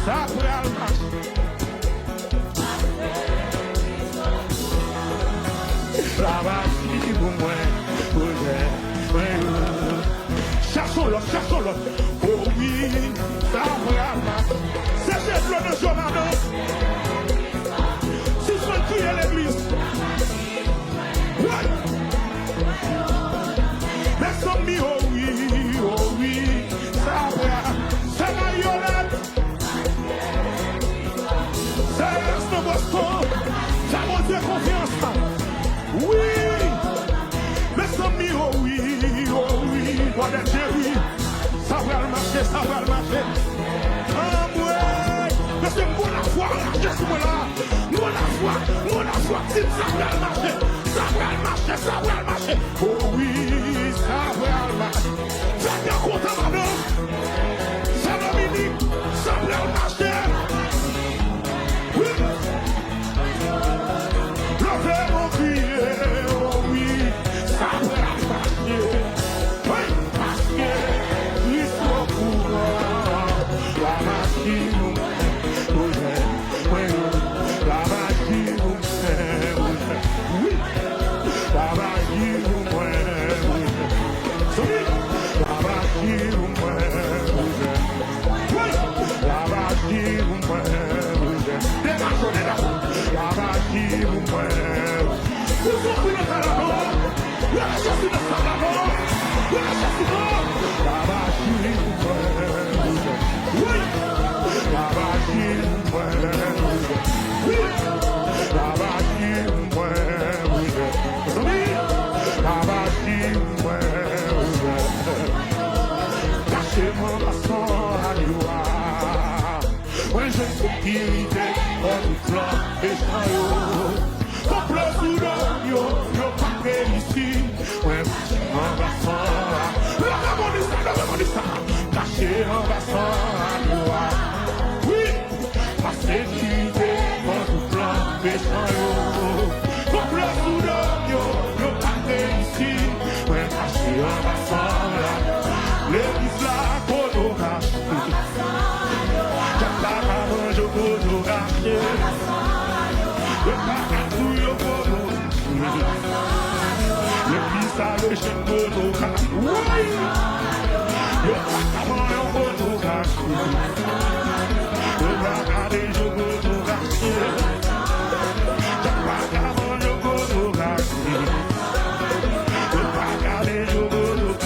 Speaker 1: ça va marcher. Ça va si pour moi, cherchons-le, oh oui, ça va marcher. C'est le de Jonathan. Si ce qui est l'église. Ouais. Les amis, oh oui, ça va. C'est marionnette. C'est le Boston. Ça va dire confiance. Oui, mes amis, oh oui, voilà Jerry, ça va marcher. Ah ouais, mais c'est moi la foi, je suis là, moi la foi, si ça va marcher, oh oui, ça va marcher, ça vient contre madame, ça Dominique, ça va marcher. sécurité, en tout plan, méchant yo. Complot sous l'homme yo pas ici. Ouais, en bassin, la ramonissa, caché en bassin, à oui, la sécurité, en tout plan, méchant yo. Complot sous l'homme yo pas ici. Ouais, caché en bassin, l'église là, Kodoka. Je Kodoka. Le paracou yo Kodoka. Le pisa le chien Kodoka. Oui. Le paracou yo Kodoka. Le paracou yo Kodoka. Le paracou yo Kodoka. Le paracou yo Kodoka.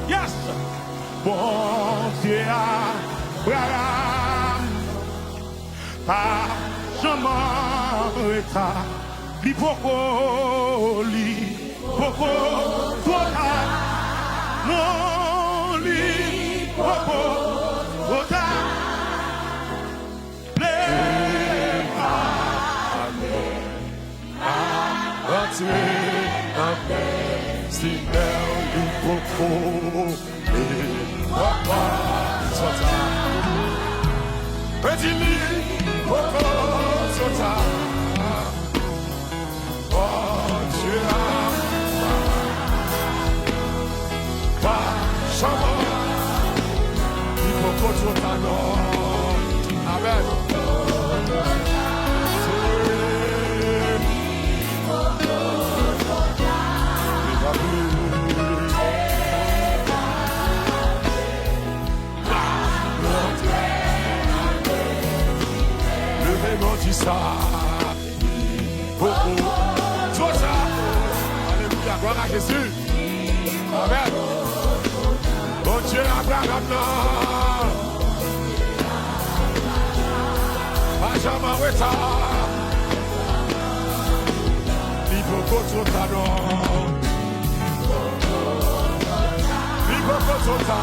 Speaker 1: Yes! Bon Dieu, Abraham, pas jamais état, li poko, tota, non, li poko, tota, si bel li poko, papa, tota, petit li poko, tota, oh Dieu, pas chambre, li poko, tota.
Speaker 2: Gloire à Jésus. Amen. Bon Dieu, Abraham, non. Benjamin Weta. L'hypocotota, non. L'hypocotota.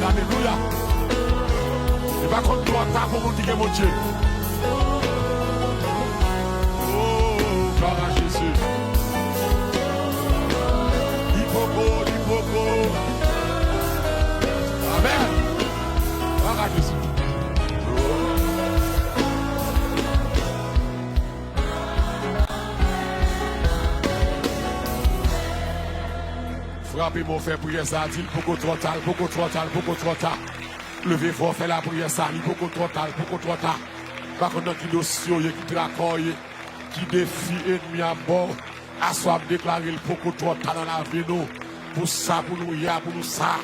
Speaker 2: Alléluia. Il va contre toi, pour vous dire mon Dieu. Oh, gloire à Jésus. L'hypoco. Amen. Gloire à Jésus. Frappez mon frère, prière ça, dit beaucoup trop tard. Levez fort, faites la prière ça, beaucoup trop tard. Par contre, qui dossier, qui tracoye, qui défie ennemi à bord, à soi déclarer le beaucoup trop tard dans la vie, nous. Pour ça, pour nous, pour nous ça.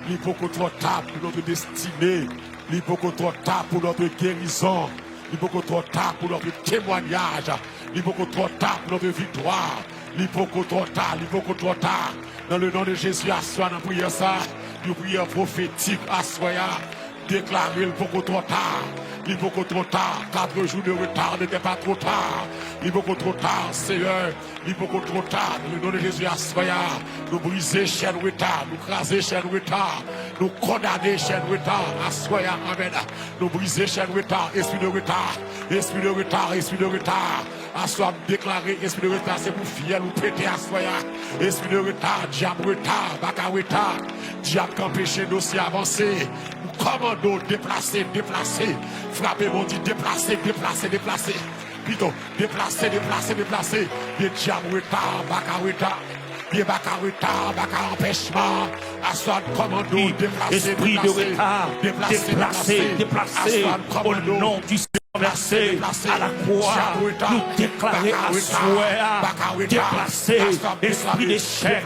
Speaker 2: Il est beaucoup trop tard pour notre destinée. Il est beaucoup trop tard pour notre guérison. Il est beaucoup trop tard pour notre témoignage. Il est beaucoup trop tard pour notre victoire. Il est beaucoup trop tard. Dans le nom de Jésus, assois dans prière ça. Une prière prophétique, assois. Déclarer le beaucoup trop tard. Il est beaucoup trop tard. 4 jours de retard n'était pas trop tard. Il est beaucoup trop tard, Seigneur. Il est beaucoup trop tard. Dans le nom de Jésus, assois. Nous briser chaîne retard. Nous craser chaîne retard. Nous condamner chaîne retard. Assois. Amen. Nous briser chaîne retard. Esprit de retard. Assois déclarer esprit de retard, c'est pour fier ou péter assois. Esprit de retard, diable retard, baka retard, diable qui empêche dossier avancer. Nous commandons déplacer. Frappez mon dit déplacer. Plutôt déplacer. Les diable retard, baka retard. Bien baka empêchement. Assois commando déplacer.
Speaker 1: Esprit de retard, déplacer. Au nom du versé à la croix, nous déclarer à soi, déplacer esprit d'échec,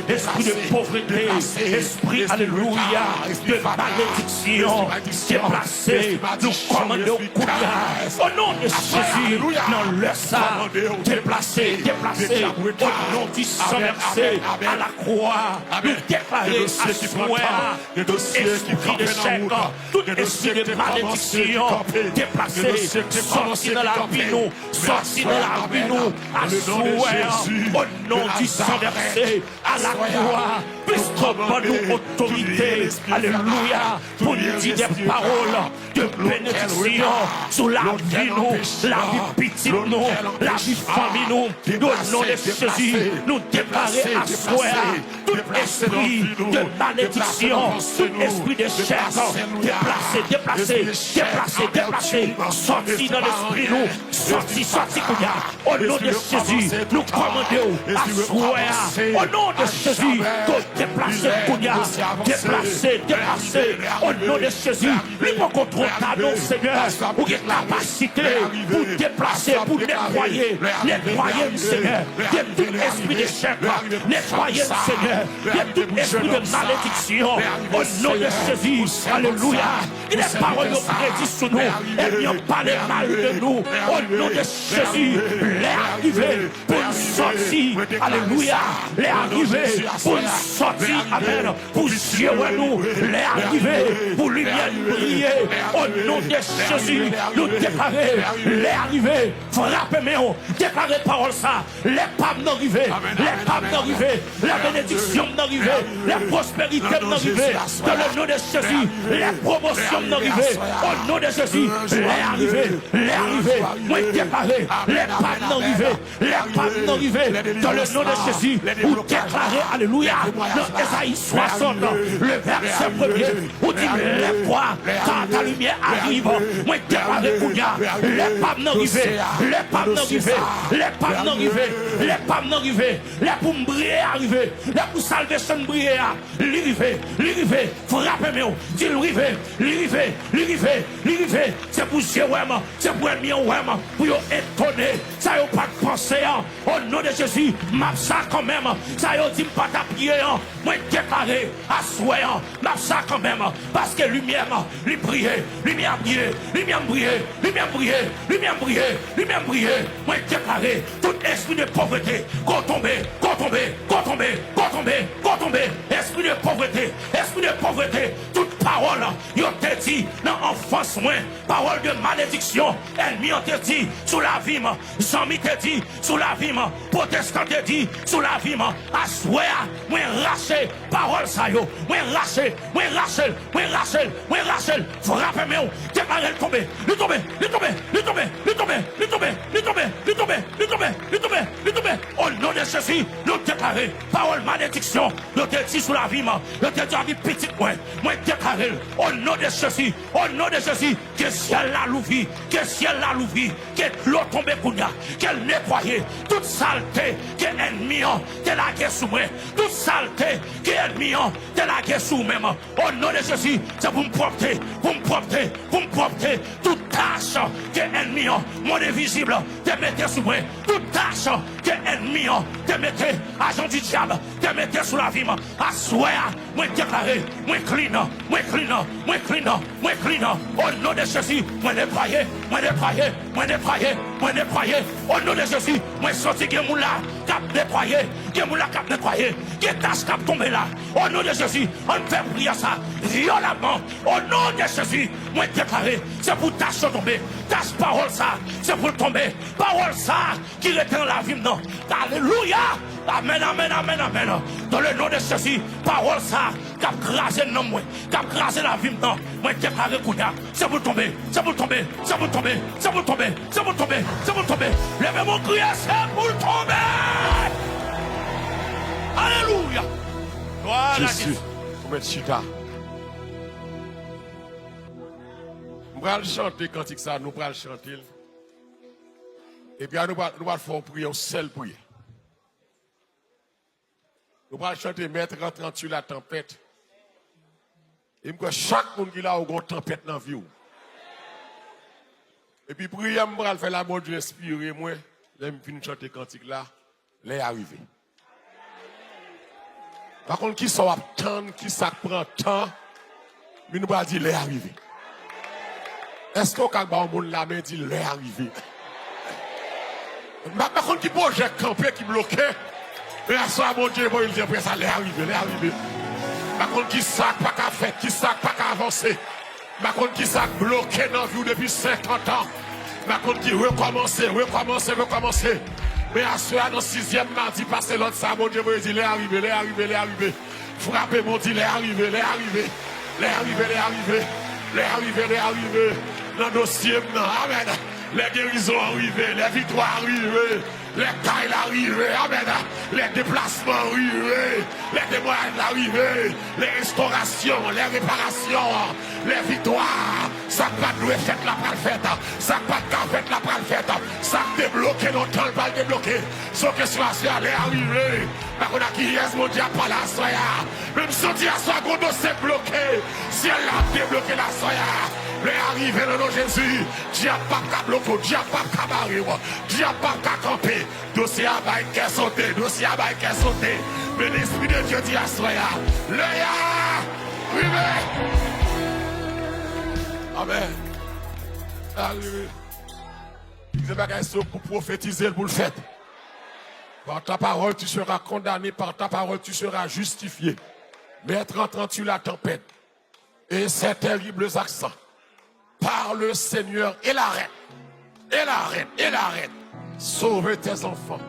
Speaker 1: esprit de pauvreté, esprit, alléluia, de malédiction, déplacer, nous commandons au coup au nom de Jésus, dans le sang, déplacer, au nom du sang versé à la croix, nous déclarer à soi, esprit d'échec, tout esprit de malédiction, déplacer. Sorti de la vie nous, à au nom du sang versé, à la croix, puisqu'on nous autorité, alléluia, pour nous dire des paroles de bénédiction sur la vie nous, la vie petite nous, la vie famille nous, au nom de Jésus, nous déclarer à soi, tout esprit de malédiction, tout esprit de chair, déplacer, sorti dans l'esprit nous, sorti, au nom de Jésus, nous commandons à soi, au nom de Jésus, de déplacer Kounia, déplacer, au nom de Jésus, nous pouvons contrôler nos Seigneur, pour qu'il y ait capacité, pour déplacer, pour nettoyer, Seigneur, de tout esprit de chèque, nettoyer, Seigneur, de tout esprit de malédiction, au nom de Jésus, alléluia, il est parole de prédit sur nous, et n'y a pas de mal de nous, au nom de Jésus, les arrivés pour sortir, alléluia, les arrivés pour sortir, amen, pour gérer nous, les arrivés pour lumière briller, au nom de Jésus, nous déclarer, les arrivés, frappez-moi, déclarer parole ça, les femmes n'arrivent, la bénédiction n'arrive, la prospérité n'arrive, dans le nom de Jésus, les promotions n'arrive, au nom de Jésus, les arrivés, moi déclarer, les femmes n'arrive, dans le nom de Jésus, vous déclarez, alléluia,
Speaker 2: Dans Esaïe 60, le verset premier, où dit lève-toi, car ta lumière arrive. Moi, déclaré Kounia, les femmes n'arrivent, les femmes n'arrivent, les femmes n'arrivent, les femmes n'arrivent, les pour briller arriver, les pour salvation briller, l'arriver, frappez-moi, dis l'arriver, c'est pour Jérusalem, c'est pour ennemi, pour étonner, ça y a pas de pensée, au nom de Jésus, m'a ça quand même, ça y a dit pas d'appuyer, moi déclaré, à soyant, m'a ça quand même, parce que lumière, lui briller, lumière briller, moi déclaré, tout esprit de pauvreté, qu'on tombe, esprit de pauvreté, toute parole, yo te dit, dans l'enfance, parole de malédiction, ennemi te dit, sous la vie, Jean-Mi te dit, sous la vie, protestant te dit, sous la vie, à souhait, moi raché, parole ça yo, moi raché, frappez-moi, démarrez le tomber, au nom de Jésus, nous déclarons, parole malédiction, nous te dit sous la vie, nous te dit petit moi déclaré, au nom de Jésus, que ciel l'a l'ouvri, que l'eau tombe kounya, qu'elle nettoie, toute saleté, que ennemi, de la guerre sous moi, toute saleté, que ennemi, de la guerre sous même, au nom de Jésus, c'est pour me porter, toute tâche, que ennemi, mon invisible, te mettez sous moi, toute tâche, que ennemi, te mettez, agent du diable, te mettez sous la vie, à souhait, moi déclaré, moi clean, au nom de Jésus, moi nettoyer, au nom de Jésus, moi sorti que moula, cap nettoyer, que tâche cap tomber là, au nom de Jésus, on fait prier ça, violemment, au nom de Jésus, moi déclaré, c'est pour tâche tomber, tâche parole ça, c'est pour tomber, parole ça, qui retient la vie, non, alléluia, amen, dans le nom de Jésus, parole ça, cap craser non moi, cap craser la vie, non, moi déclaré Kounia, c'est pour tomber, levez mon cri, c'est pour tomber, alléluia, voilà
Speaker 3: Jésus, vous mettez chita. Nous allons chanter cantique ça, nous allons chanter. Et puis nous allons faire prier au seul prier. Nous allons chanter Maître entrant sur la tempête. Et que chaque monde qui a une tempête dans la vie. Et puis prier, nous allons faire la bonne Dieu inspirer moi. Là, je finis de chanter cantique là, les arriver. Par contre, qui sont attendre, qui ça prend temps, mais nous allons dire les arriver. Est-ce qu'on a un monde la main dit les arriver? Par contre, qui projette camper, qui bloque, mais à ça, mon Dieu, il dit après ça, les arriver. Par contre, qui ça pas qu'à faire, qui ça pas qu'à avancer. Par contre, qui ça bloqué dans la vie depuis 50 ans. Par contre, qui recommencer. Mais à ceux dans 6e mardi, passé l'autre, ça, mon Dieu, il dit les arriver. Frappez, mon Dieu, les arriver. Dans le dossier, amen. Les guérisons arrivées, les victoires arrivées, les tailles arrivées, amen. Les déplacements arrivés, les témoignages arrivés, les restaurations, les réparations, les victoires. Ça pas de fête la pral fête, ça pas de fête la pral fête, ça débloqué dans le temps, pas débloqué. Sauf que soit elle est arrivée. Par contre, qui est mon diable pas la soya. Même si on dit à soi qu'on doit se bloquer, si elle a débloqué la soya. Les arrivés dans le nom de Jésus, diable pas qu'à bloquer, diable pas qu'à barrer, diable pas qu'à camper. Dossier à bail qui est sauté, mais l'Esprit de Dieu dit à soya. Le ya, arrivé. Amen. Arrivé. C'est pas qu'un saut pour prophétiser pour le fait. Par ta parole, tu seras condamné. Par ta parole, tu seras justifié. Maître entrant sur la tempête. Et ces terribles accents. Par le Seigneur et la reine. Sauve tes enfants.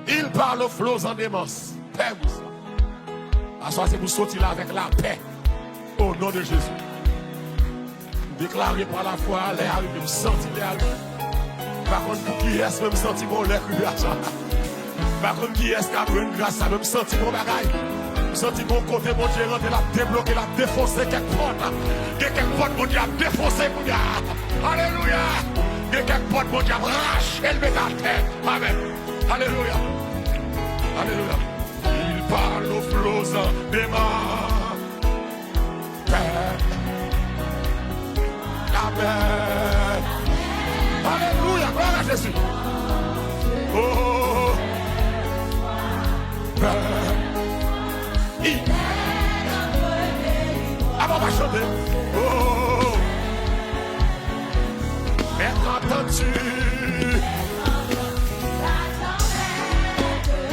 Speaker 3: Il parle aux flots en démence. Paix-vous ça. À soi, c'est pour sortir là avec la paix. Au nom de Jésus. Déclaré par la foi, les arrivés, me sentir les arrivés. Par contre, pour qui est-ce que me sentir mon lait à ça? Par contre, qui est-ce qui a pris une grâce à me sentir mon bagaille?
Speaker 2: Senti mon côté, mon Dieu, rentre, la débloquer, la défoncer quelque porte. Quelques portes, mon Dieu, a défoncé, mon Dieu. Alléluia. Quelques portes, mon Dieu, a raché le métal terre. Amen. Alléluia. Alléluia. Il parle aux flots des mains. Amen. Alléluia. Gloire à Jésus. Oh. Ah bon, on va chanter. Oh. Mais qu'entends-tu?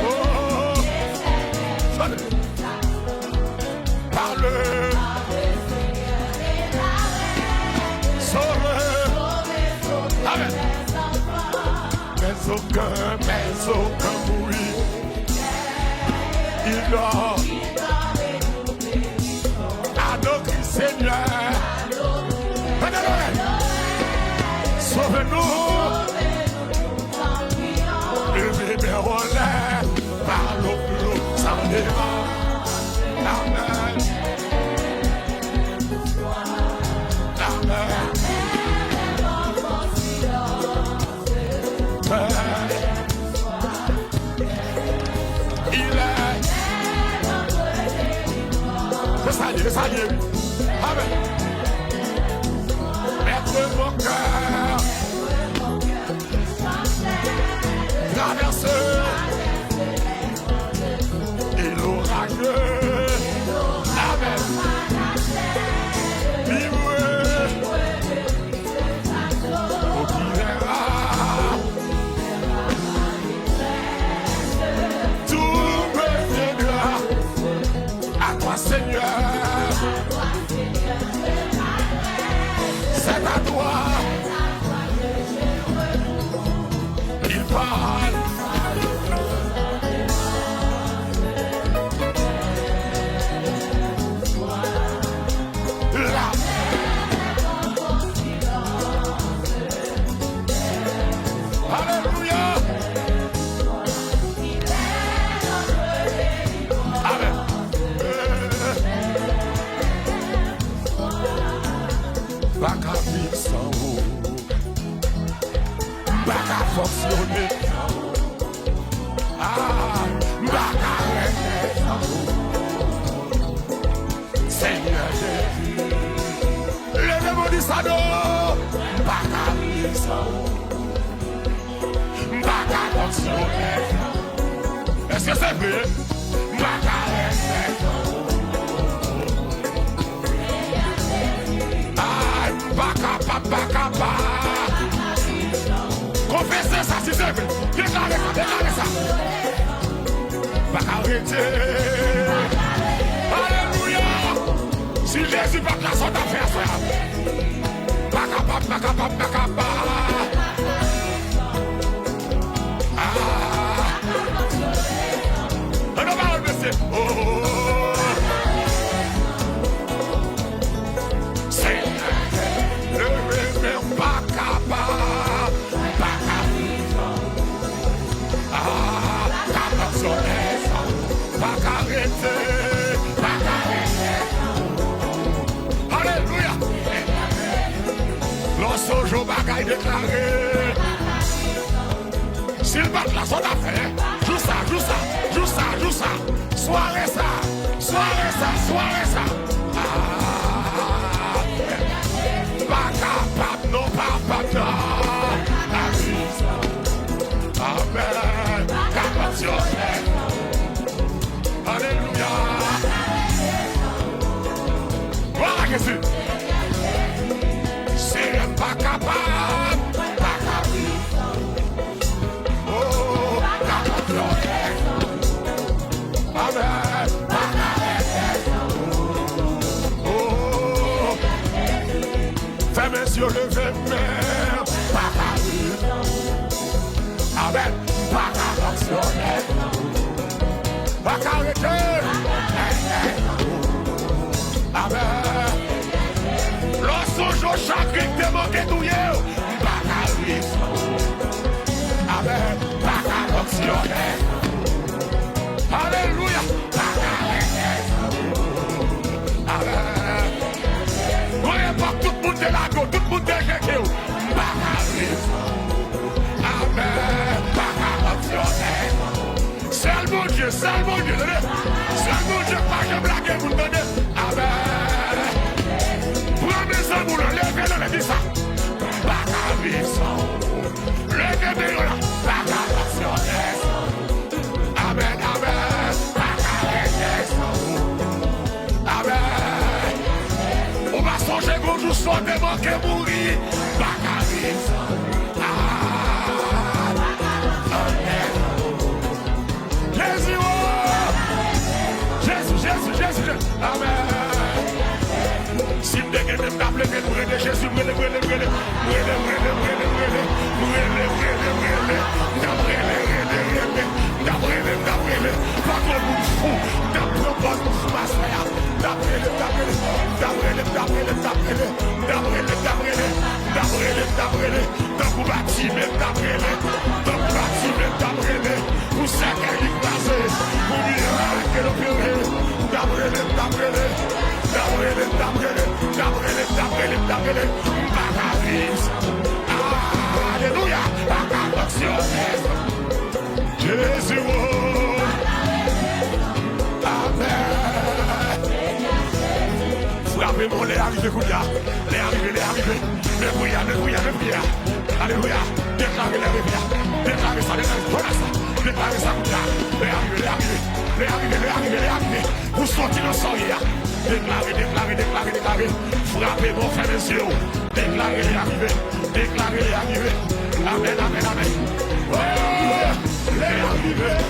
Speaker 2: Oh. Parle. Sauve. Amen. Mais aucun bruit. Il dort à notre Seigneur. Sauve-nous. Levez mes relais par l'eau sans débat. Amen. Amen. Ça y est, amen. Maître mon cœur, traverse et l'orageux, amen. Vivre au qui tout me viendra à toi, Seigneur. C'est à toi. Il parle. Là. Alléluia. Amen. Bac à vivre sans eau, bac à fonctionner, bac à rester sans eau. Seigneur Jésus, levez-moi du salaud, bac à vivre sans eau, bac à fonctionner. Est-ce que c'est vrai? Bac à rester sans eau. Bacapa. Confessez ça si c'est vrai. Déclarez ça. Bacarité. Alléluia. Si Jésus va la son affaire, frère. Bacapa. On va remercier. Oh. Alléluia. Lorsque bagaille déclaré, s'il bat la son affaire, joue ça. Soirée ça. Pas capable, non pas amen. Capacité. Alléluia. Voilà que c'est. C'est pas capable. Pas capable. Oh, capacité. Amen. Oh, fais mes yeux lever, mère. Pas capable. Amen. Pas capable. Pas arrêter. Amen. Lorsque je chagrin te manque douillé, pas arrêter. Amen. Pas arrêter. Alléluia. Pas arrêter.
Speaker 3: Dieu, seul mon Dieu, seul mon Dieu, pas que blague pour donner. Amen. Prends mes amours, levez-le, le dis ça. Pas qu'à vivre sans. Levez-le, pas qu'à passionner. Amen, amen. Pas qu'à rester sans. Amen. On va songer qu'on joue soit des manqués mourir. Pas qu'à vivre sans. Jésus, amen. Si vous avez m'appeler de Jésus, Alléluia, Jésus, amen. Frappez-moi les arrivés, les arrivés, les prières. Alléluia, déclarez les rivières, déclarez ça, déclarez ça, les arrivés. Vous sortez dans son hier. Déclarez. Frappez mon frère des yeux. Déclarez les arrivés. Amen. Oh, les arrivés.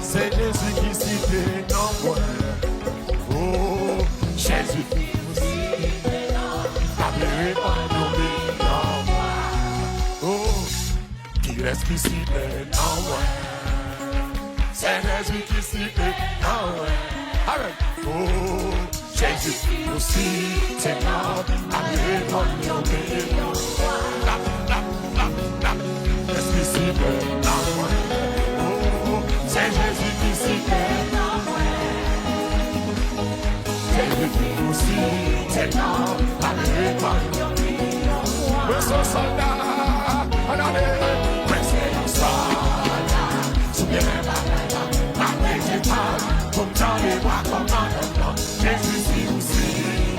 Speaker 3: C'est Jésus qui cite non moi. Oh, Jésus.
Speaker 2: Qui est-ce qui s'y plaît? Non, ouais. C'est Jésus qui s'y plaît. Non, ouais. Amen. Oh, Jésus aussi, c'est notre amour, mon Dieu. Qu'est-ce qui s'y plaît? Non, ouais. Oh, c'est Jésus qui s'y plaît. Non, ouais. Jésus aussi, c'est notre amour, mon Dieu. We're so soldat, on a we're so soldat. Souviens-moi, avec pas, comme dans les bois, comme dans Jésus aussi,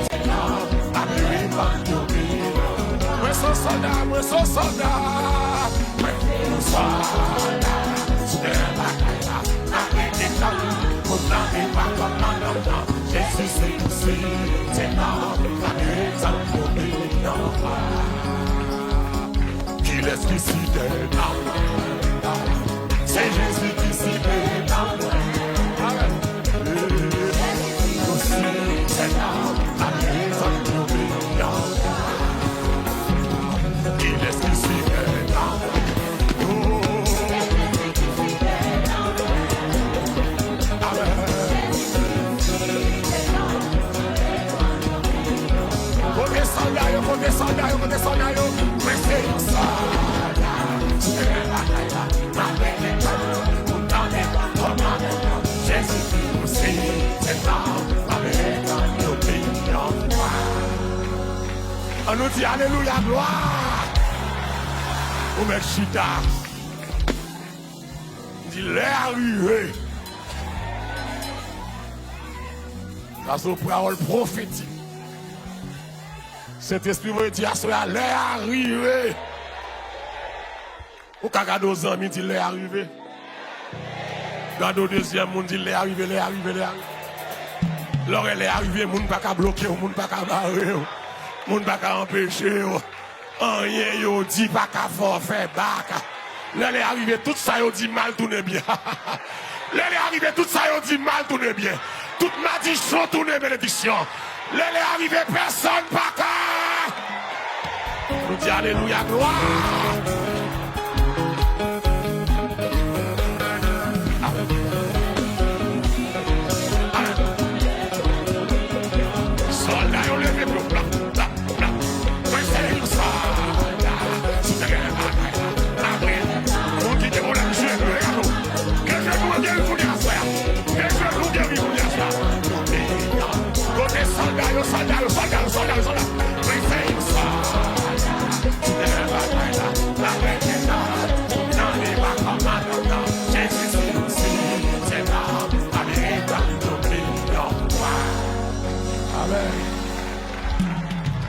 Speaker 2: c'est notre amour, mon Dieu. We're so soldat, we're so soldat. We're so soldat. Souviens-moi, avec pas, comme dans les bois, comme dans Jésus aussi, c'est notre amour, mon Dieu. Qui laisse qui s'y donne? C'est Jésus qui s'y donne. Aussi, c'est la maison de qui laisse qui s'y donne? On nous dit alléluia, gloire. Au mec chita. On dit l'est arrivé. Grâce aux paroles prophétiques. Cet esprit veut dire à cela, l'est arrivé. Au cas de nos amis, dit l'est arrivé. Gado deuxième monde dit l'est arrivé, l'est arrivé, l'est arrivé. L'oreille est arrivé, moun pas qu'à bloquer, moun pas qu'à barrer, moun pas qu'à empêcher. Rien yo dit pas qu'à forfait bac. L'elle est arrivé, tout ça yo dit mal tourne bien. L'elle est arrivé, tout ça yo dit mal tourne bien. Toute malédiction tourne bénédiction. L'elle est arrivé, personne pas qu'à. Nous dit alléluia, gloire.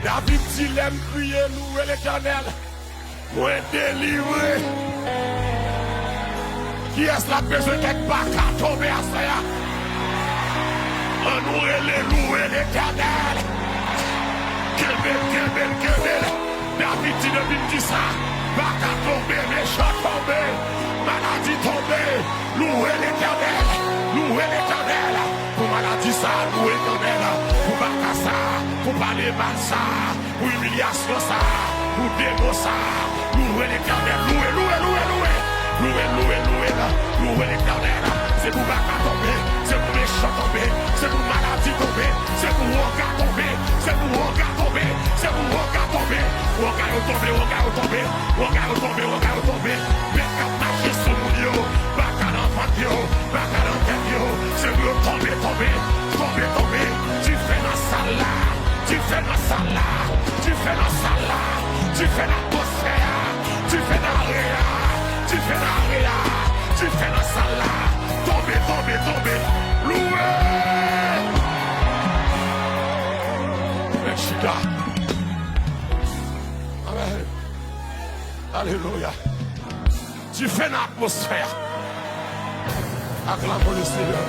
Speaker 2: David dit l'aime prier, louer l'Éternel, pour être délivré. Qui est-ce la besoin quelque part qu'à tomber à ça? On nous louer l'Éternel. Quelle belle. David dit de dit ça. Pas qu'à tomber, méchant tomber, maladie tomber. Louer l'Éternel. Pour maladie ça, louer l'Éternel. Pour pas ça, pour parler mal ça, pour humiliation ça, pour démon ça. Louer l'Éternel, louer l'Éternel. C'est pour pas tomber, c'est pour méchant tomber, c'est pour maladie tomber, c'est pour regard tomber, c'est pour regard tomber, c'est pour regard tomber. Regard tomber. Mais quand marcher sur mon yo, pas qu'à l'enfant yo, pas qu'à l'enfant yo, c'est pour tomber. Tu fais dans salle là, tu fais l'atmosphère, tu fais dans réa, tu fais dans salle là, tomber, louer. Mexica. Amen. Alléluia. Tu fais l'atmosphère. Acclamons le Seigneur.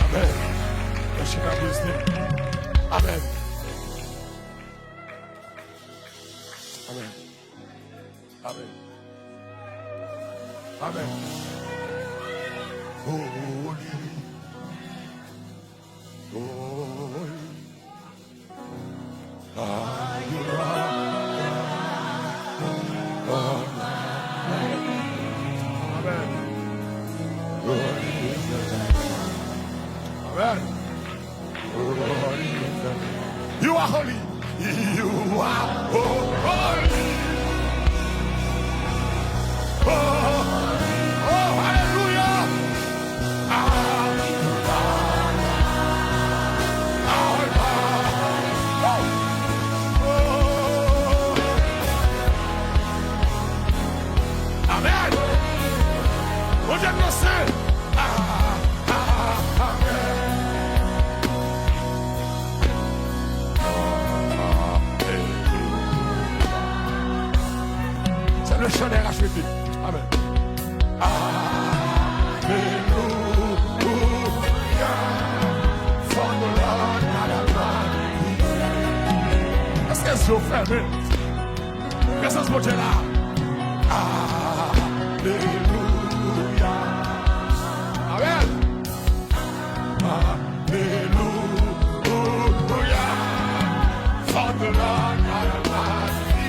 Speaker 2: Amen. Mexica business. Amen. Amen. Holy. Are you Amen. Amen. You are holy. You are holy. Oh, hallelujah. Amen. What did you say? C'est le chant des rachetés. Amen. Alléluia. For the Lord God Almighty. Est-ce que c'est fermé? Qu'est-ce que c'est là? Alléluia. Amen. Alléluia. For the Lord God Almighty.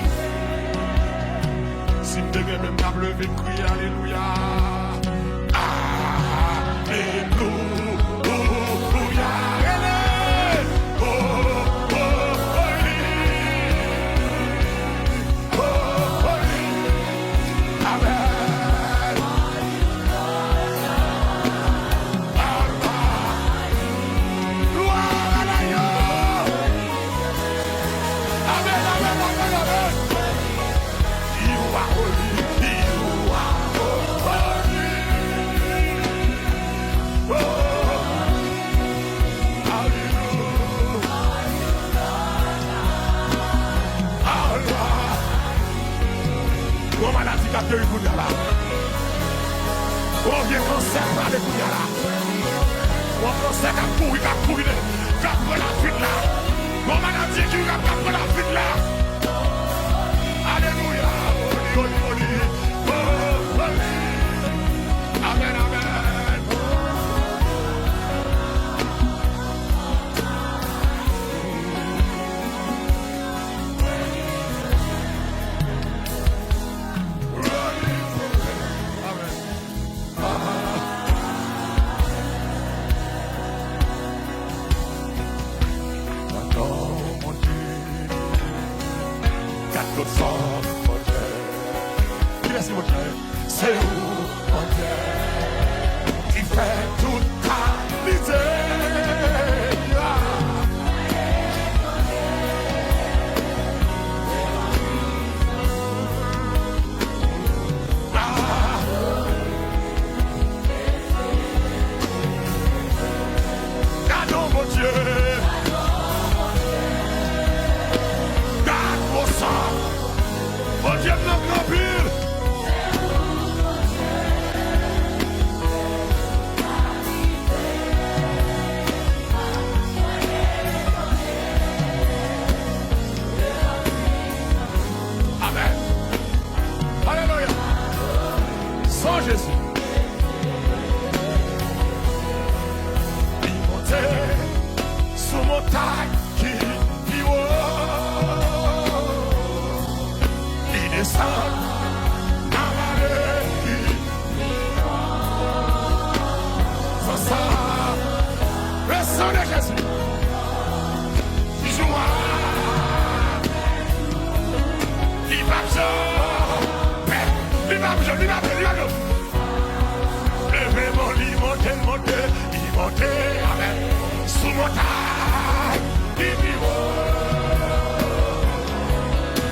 Speaker 2: Si tu veux même pas lever, crier Alléluia. Alléluia. On vient cancer par les couilles là. On cancer qui courir, qui prend la fuite là. Mon maladie qui prend la fuite là. Alléluia. Amen, amen. C'est où, mon Dieu, qui fait toute qualité. Gardons mon Dieu, garde mon sang, mon Dieu de notre ville. Sans Jésus, il montait sous montagne qui vit il descend dans la vallée sans ça, le sang de Jésus qui joue il va il montait, amen, sous montagne, il vit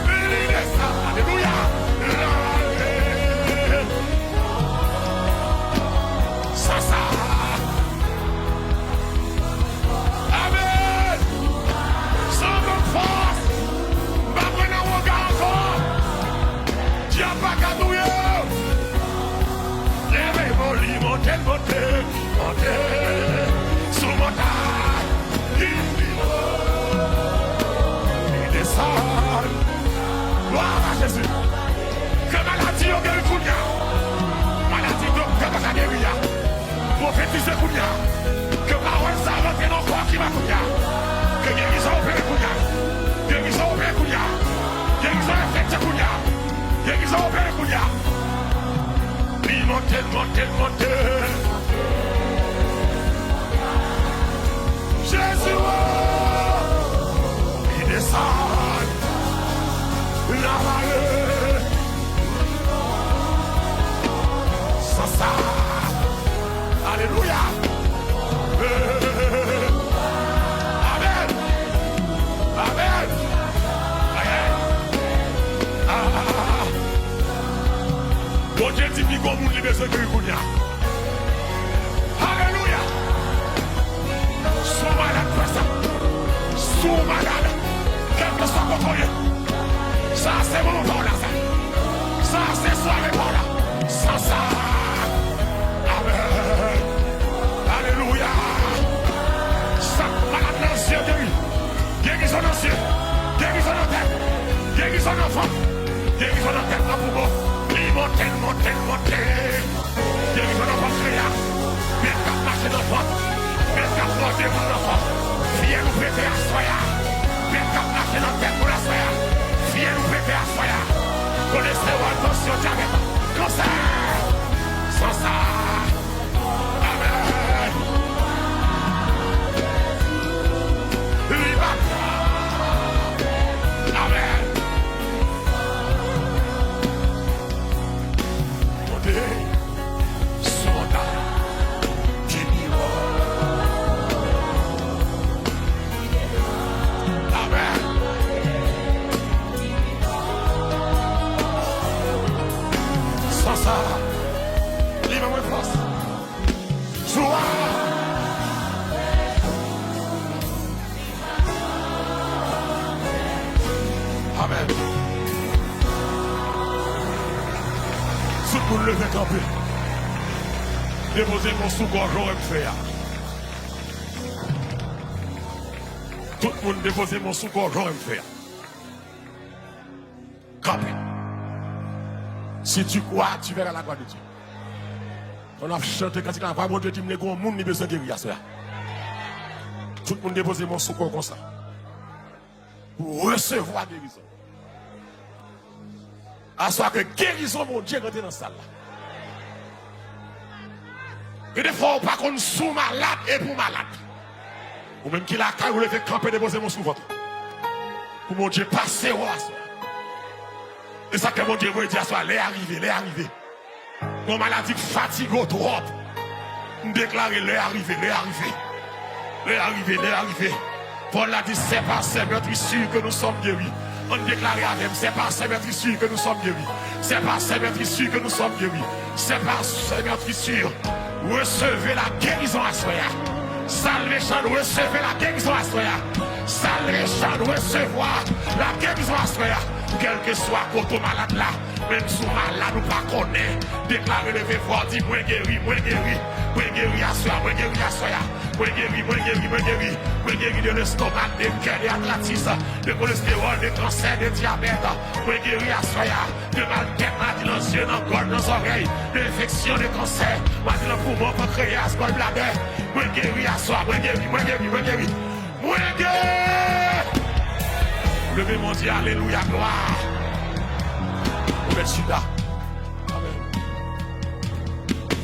Speaker 2: il descend, alléluia, sans ça, amen, sans notre force, va prendre un regard encore, Dieu pas qu'à nous. Monter, sous montagne, il descend, gloire à Jésus, que maladie au guéri Kounia, maladie docteur pas qu'à guérir, prophétiser Kounia, que parole ça rentre dans le corps qui va Kounia, que guérison opérée Kounia, guérison opérée Kounia, guérison effectuée Kounia, guérison
Speaker 3: Dieu dit qu'il y a un monde qui besoin de guérir. Alléluia. Sous malade, ça. Sous malade. Quel que soit votre lieu. Ça, c'est mon temps là. Ça, c'est soirée pour là. Sans ça. Amen. Alléluia. Ça, malade dans le ciel, guéri. Guérison dans le ciel. Guérison dans la tête. Guérison dans le ventre. Guérison dans la tête, dans le poumon. Montez. Guérison dans le pancréas. Bien qu'à marcher dans le ventre. Bien qu'à porter dans le ventre. Viens nous péter à soya. Bien qu'à marcher dans la tête pour la soya. Viens nous péter à soya. Cholestérol, tension, diabète, cancer. Sans ça. Amen. Amen. Amen. Tout le monde levez camper. Déposez mon sous-gorge, j'aurais fait. Tout le monde déposez mon sous-gorge, j'aurais fait. Camper. Si tu crois, tu verras la gloire de Dieu. On a chanté quand il a pas montré que le monde n'est besoin de guérir. Tout le monde dépose mon sous-corps comme ça. Pour recevoir guérison. À soit que guérison, mon Dieu, quand tu es dans la salle. Et des fois, on ne pas qu'on sous malade et pour malade. Ou même qu'il a qu'à vous lever camper, déposer mon sous votre. Pour mon Dieu, passer au hasard. Et ça que mon Dieu veut dire, soit les arriver. Mon maladie fatigue trop. Déclarer les arriver. Paul l'a dit, c'est par ces meurtrissures que nous sommes guéris. On déclarait à même, c'est par ces meurtrissures que nous sommes guéris. C'est par ces meurtrissures que nous sommes guéris. C'est par ces meurtrissures. Recevez la guérison à soi. Salvation, recevez la guérison à soi. Salvation, recevoir la guérison à soi. Quel que soit côté malade là, même sous malade ou pas connaît, déclarez le voir, dit moi guéri à soi, moi guéri de l'estomac, de cœur, de arthritis, de cholestérol, de cancer, de diabète, moi guéri à soi, de mal tête, dans les yeux, dans le corps, dans les oreilles, d'infection, de cancer, dans le poumon, pancréas, gallbladder, moi guéri à soi, moi guéri. Levez mon Dieu, alléluia, gloire. Ouvert Chida. Amen.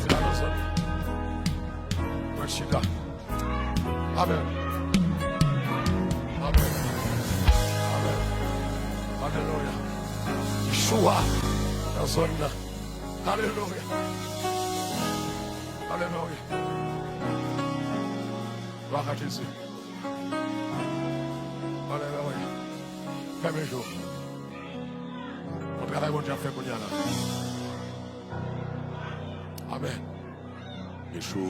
Speaker 3: C'est la raison. Ouvert Chida. Amen. Alléluia. Yeshua. La zone là. Alléluia. Gloire à Jésus. Alléluia. Fais mes jours. On travaille mon Dieu fait qu'on y a là. Amen. Yeshua.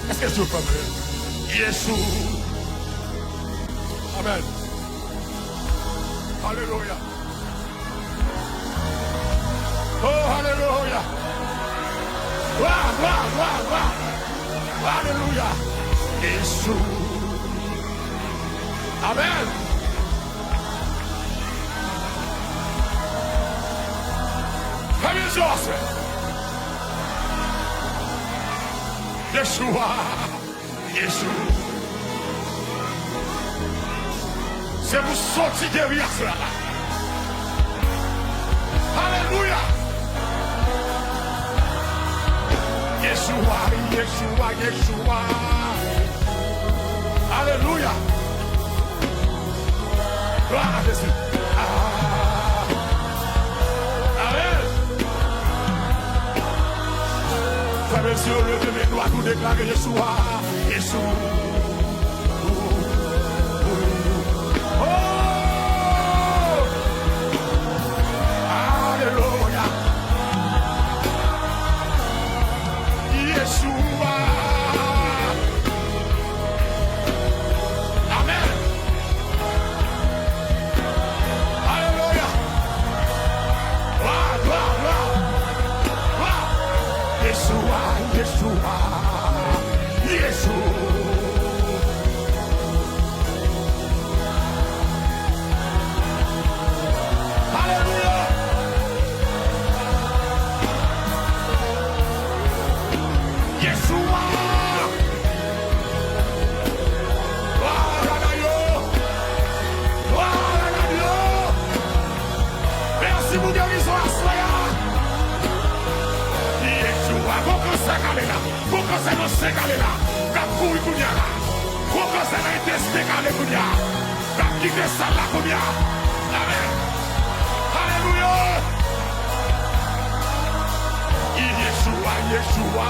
Speaker 3: Est-ce que tu peux me Yeshua. Amen. Alléluia. Oh, alléluia. Wow. Alléluia. Yeshua. Amen. Come Joseph. Yeshua. C'est pour sortir derrière cela. Alléluia. Yeshua. Alléluia. Gloire à Jésus. Amen. Frères et sœurs, levez mes doigts pour déclarer Yeshua. Yeshua. Oh! Alléluia. Yeshua. Amen. Alléluia. Gloire, gloire, gloire. Gloire. Yeshua, Yeshua. Yeshua. Alléluia. Yeshua. Gloire à Dieu. Gloire à Dieu. Merci pour guérison à soi. Yeshua. Pourquoi ça calé là? Pourquoi ça nous s'est calé là? Quand vous y là? Pourquoi ça n'a été calé là? Quand qui fait ça là combien? Amen. Alléluia. Yeshua, Yeshua.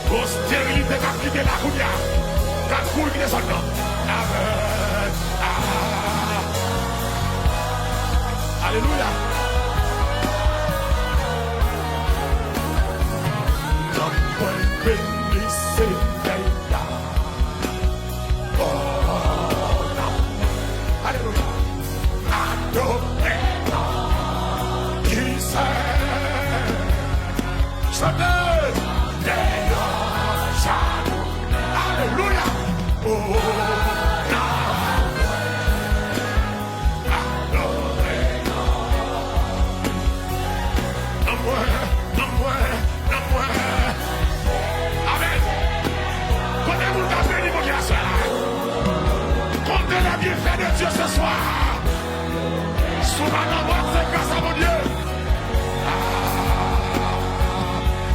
Speaker 3: Postérité qui a quitté la combien? Quand vous y descend. Amen. Alléluia. Alléluia. Adoré. Qui sait? Chantez. Alléluia. Oh, adoré. Non, moi. Amen. Connaissez-vous la béni, mon Dieu, ça? Comptez la bienfait de Dieu ce soir. Souvent, dans votre grâce à mon Dieu.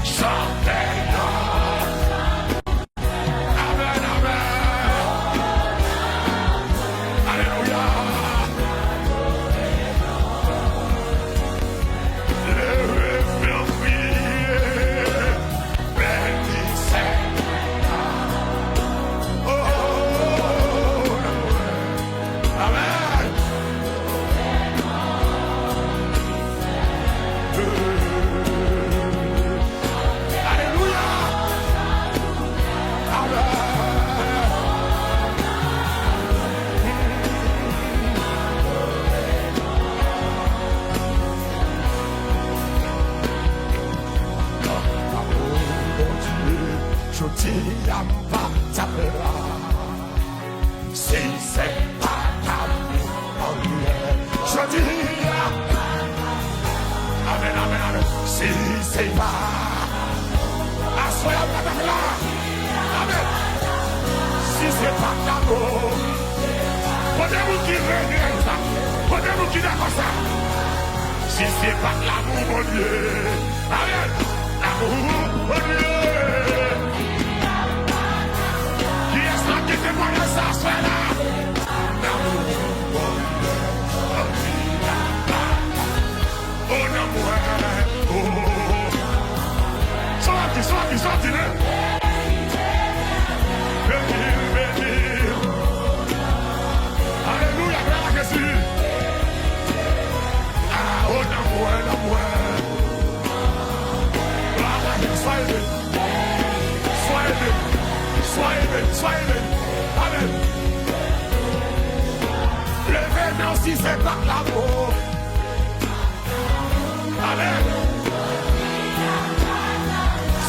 Speaker 3: Chantez. Amen, amen. Alléluia. Levez-moi prier. Bénissez. Oh, amen. Alléluia. Amen. Je dis à pas ta si c'est pas l'amour, je dis amen, amen, amen, si c'est pas assoyable ta amen, si c'est pas l'amour, prenez-vous qui regrette ça, prenez-vous qui d'accord ça, si c'est pas l'amour, mon Dieu, amen, l'amour, mon Dieu. Qui témoigne ça, c'est là. Oh, non, moi. Oh. Sorti, là. Béni. Alléluia, gloire à Jésus. Ah, oh, non, moi. Gloire à Jésus, soyez bénis. Amen. Levez-nous si c'est pas l'amour. Amen.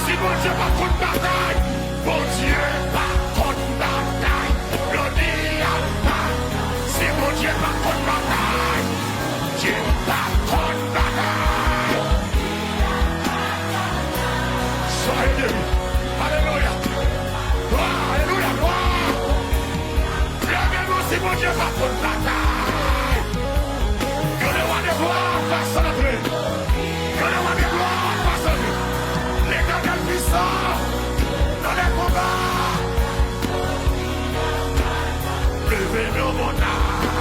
Speaker 3: Si mon Dieu va contre bataille, mon Dieu va contre bataille. Le diable. Si mon Dieu va contre bataille, Dieu va contre bataille. Soyez bénis. Alléluia. Alléluia, gloire. Levez-nous si mon Dieu va contre bataille. Que le roi de gloire fasse entrer. Que le roi de gloire fasse entrer. L'éternel puissant dans les combats. Levez-nous mon âme.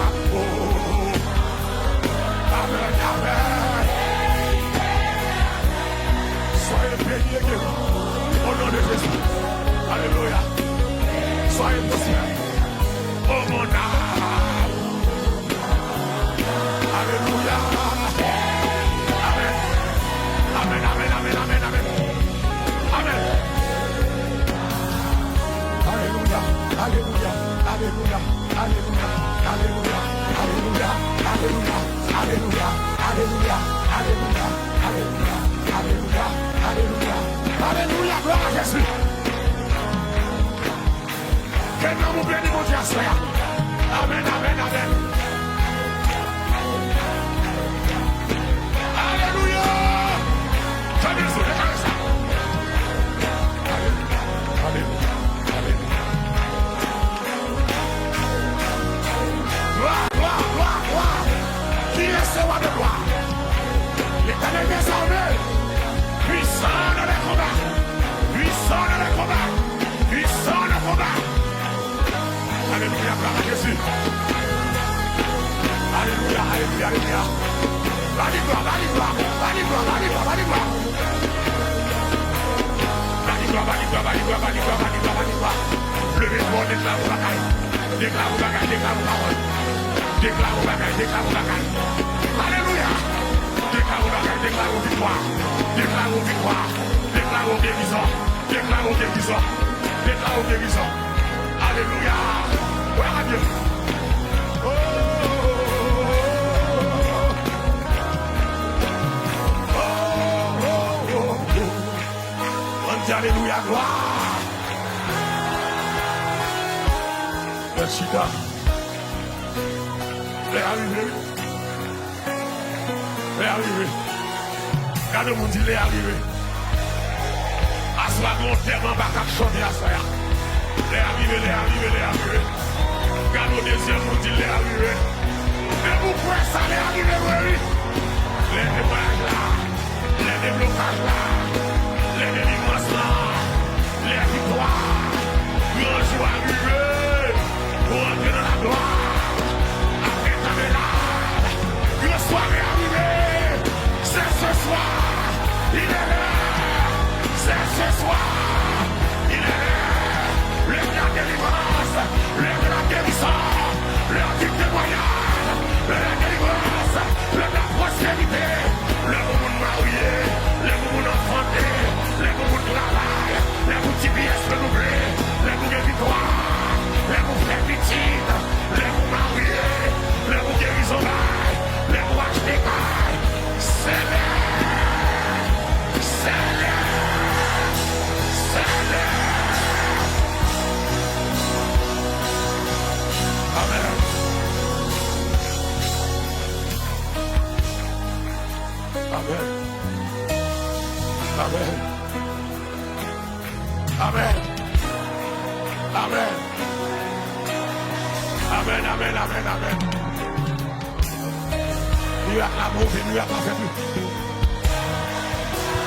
Speaker 3: Levez-toi, déclare vos bagailles. Déclare vos bagailles, déclare vos paroles. Déclare vos bagailles, déclare vos bagailles. Alléluia. Déclare vos bagailles, déclare vos victoires. Déclare vos victoires. Déclare vos guérisons. Déclare vos guérisons. Déclare vos guérisons. Alléluia. Ouais, adieu. On dit alléluia, gloire. Merci, gars. Les arrivés. Les arrivés. Quand le monde dit les arrivés. À ce moment, tellement pas qu'à chanter à ça. Les arrivés, les arrivés, les arrivés. Quand le deuxième monde dit les arrivés. Et vous pouvez ça, les arrivés, oui. Les démarrages là. Les déblocages là. Les délivrances là. Les victoires. Grand jour arrivé. Pour entrer dans la gloire, après ta ménage, une soirée arrivée, c'est ce soir, il est là, c'est ce soir, il est là, le grand délivrance, le grand guérisseur, le grand témoignage, le grand délivrance, le grand prospérité, le monde marié, le monde enfanté, le monde travail, le petit pièce renouvelé, le monde victoire. Les mots frères petites, les mots mariés, les mots guérison bail, les mots achetés bail, c'est l'air, c'est l'air, c'est l'air. Amen. Amen. Amen. Amen. Amen, amen, amen, amen. Il y a la mauvaise, il n'y a pas fait plus.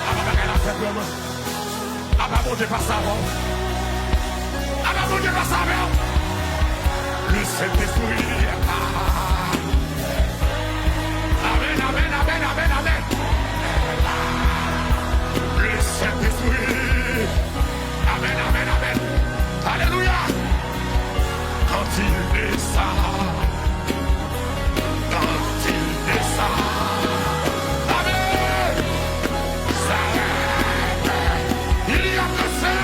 Speaker 3: Ah, elle a fait vraiment. Ah, mon Dieu, pas ça avant. Ah, mon Dieu, pas ça avant. Le Saint-Esprit est là. Amen, amen, amen, amen, amen. Le Saint-Esprit. Amen, amen, amen. Alléluia. Quand il descend, amen, ça il y a que ça,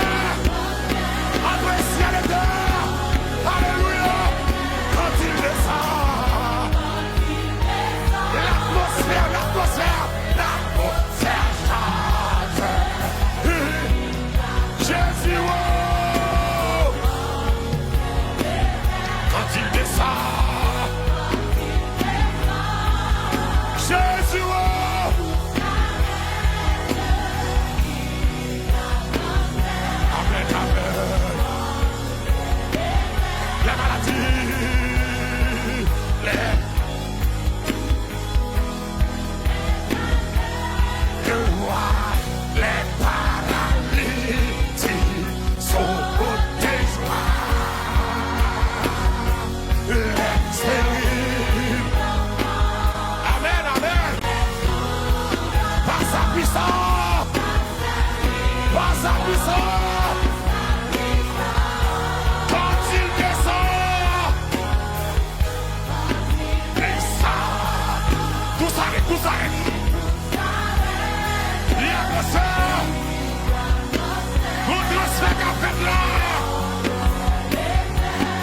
Speaker 3: entre ciel et terre, alléluia, quand il descend, l'atmosphère change, Jésus, oh, quand il descend, Jésus, oh, amen, amen. La maladie, les paralytiques sont au déjoie. Les stériles. Amen, amen. Par sa puissance. Par sa puissance. Quand il descend. Et ça. Tout s'arrête, tout s'arrête. Il y a que ça. On transfert qu'a fait là.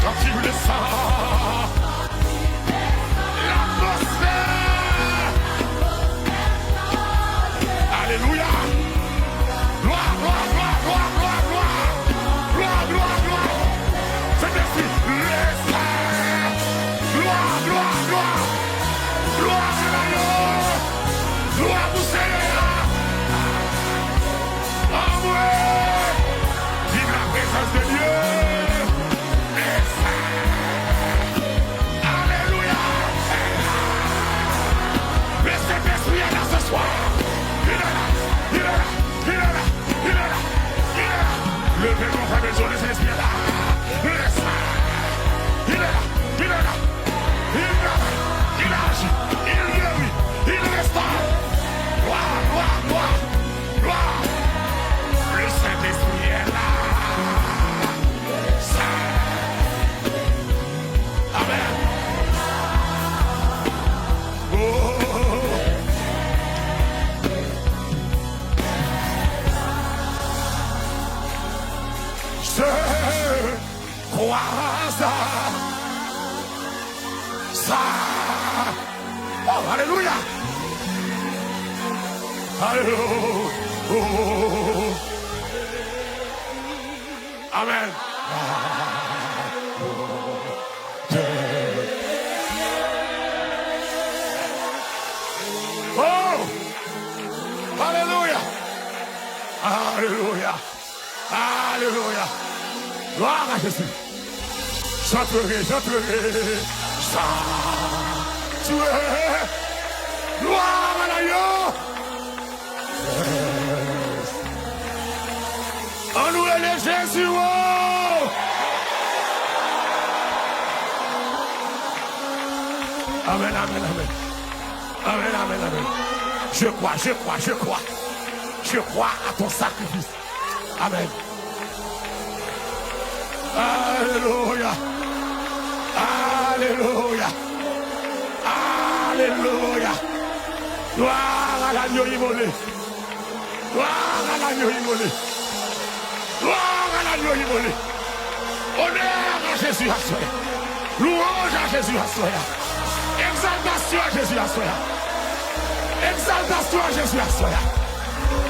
Speaker 3: Quand il descend. L'atmosphère. Alléluia. Gloire, gloire, gloire, gloire, gloire, gloire. Gloire, gloire, gloire. C'est ainsi. Gloire, gloire, gloire. Gloire, Seigneur. Gloire pour Seigneur. Amen. Vive la présence de Dieu. Alléluia. Le Saint-Esprit est là ce soir. Il est là, il est là, il est là, il est là, il est là. Levez mon frère besoin de Saint-Esprit est là. Il est là, il est là. Il travaille, il agit, il guérit, il restaure. Gloire, gloire, gloire, gloire. Le Saint-Esprit est là. Je crois ça. Ça. Oh, alléluia. Alléluia. Oh. Amen. Oh. Alléluia. Alléluia. Alléluia. Gloire à Jésus. J'entrerai. Ça. Tu es. Gloire à l'agneau. En nous les Jésus. Oh. Amen. Amen. Je crois à ton sacrifice. Amen. Alléluia. Alléluia. Alléluia. Gloire à l'agneau immolé. Gloire à l'agneau immolé. Gloire à l'agneau immolé. Honneur à Jésus à soi. Louange à Jésus à soi. Exaltation à Jésus à soi. Exaltation à Jésus à soi.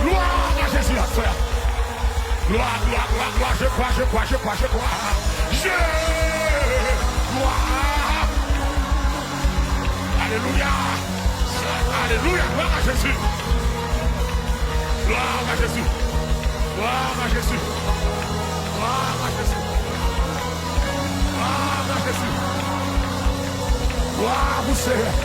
Speaker 3: Gloire à Jésus à soi. Gloire, je crois. Je crois. Alléluia. Alléluia, gloire à Jésus. Gloire à Jésus. Gloire à Jésus. Gloire à Jésus. Gloire à Jésus. Gloire au Seigneur.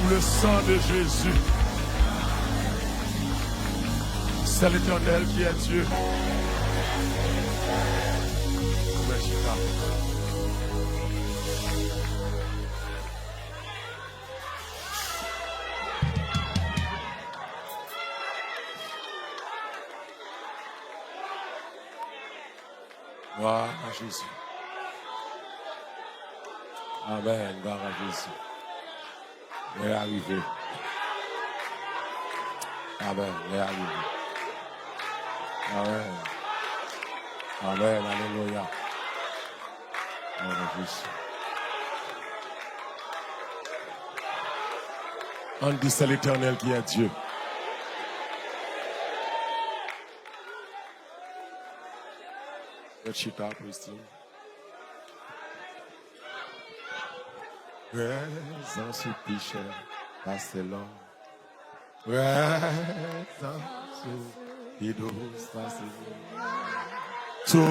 Speaker 2: Le sang de Jésus, c'est l'Éternel qui est Dieu. Gloire à Jésus. Amen. Gloire à Jésus. Il est arrivé. Amen. Il est arrivé. Amen. Amen. Alléluia. Gloire à Jésus. On dit c'est l'Éternel qui est Dieu. Chita, Christine. Présence au péché, passez l'homme. Présence au pédos, passez l'homme. Tout le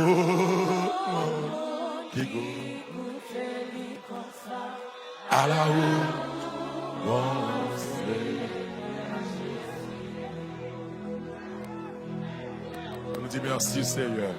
Speaker 2: monde qui goûte à la haut, on nous dit merci Seigneur.